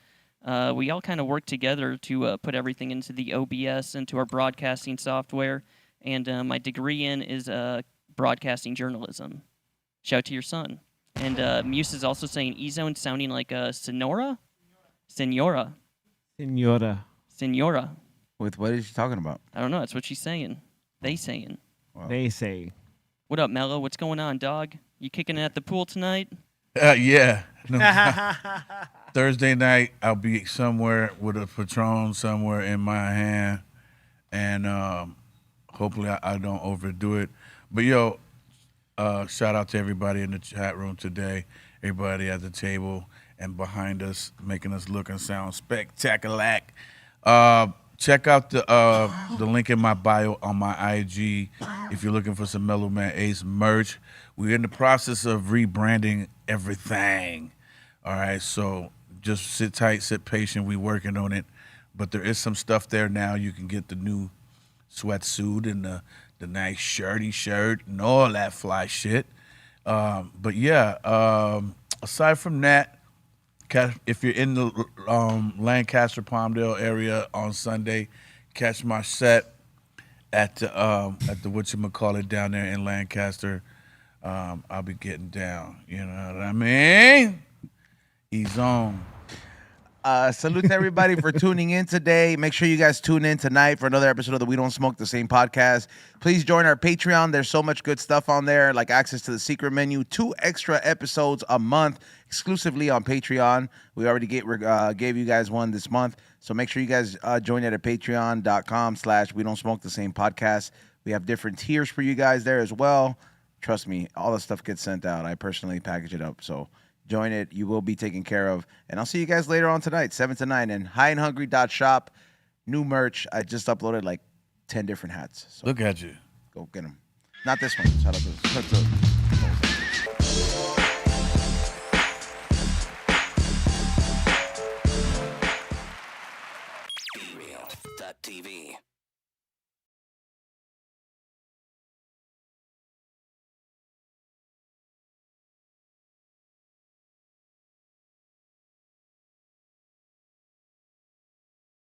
We all kind of work together to put everything into the OBS, into our broadcasting software. And my degree in is broadcasting journalism. Shout out to your son. And Muse is also saying E-Zone sounding like a Senora? Senora. With what is she talking about? I don't know. That's what she's saying. They saying. Wow. They say. What up, Mellow? What's going on, dog? You kicking it at the pool tonight? Yeah. No. Thursday night, I'll be somewhere with a Patron somewhere in my hand. And hopefully I don't overdo it. But, yo, shout out to everybody in the chat room today, everybody at the table and behind us, making us look and sound spectacular. check out the link in my bio on my IG if you're looking for some Mellow Man Ace merch. We're in the process of rebranding everything. All right, so just sit tight, sit patient. We're working on it, but there is some stuff there now. You can get the new sweatsuit and the nice shirty shirt and all that fly shit. But yeah, aside from that, if you're in the Lancaster, Palmdale area on Sunday, catch my set at the whatchamacallit down there in Lancaster. I'll be getting down. You know what I mean? He's on. Salute to everybody for tuning in today. Make sure you guys tune in tonight for another episode of the We Don't Smoke the Same podcast. Please join our Patreon. There's so much good stuff on there, like access to the secret menu, 2 extra episodes a month exclusively on Patreon. We already gave you guys one this month. So make sure you guys join it at patreon.com/We Don't Smoke the Same podcast. We have different tiers for you guys there as well. Trust me, all the stuff gets sent out. I personally package it up. So join it. You will be taken care of. And I'll see you guys later on tonight, 7 to 9. And highandhungry.shop, new merch. I just uploaded like 10 different hats. So look at you. Go get them. Not this one. Shout out to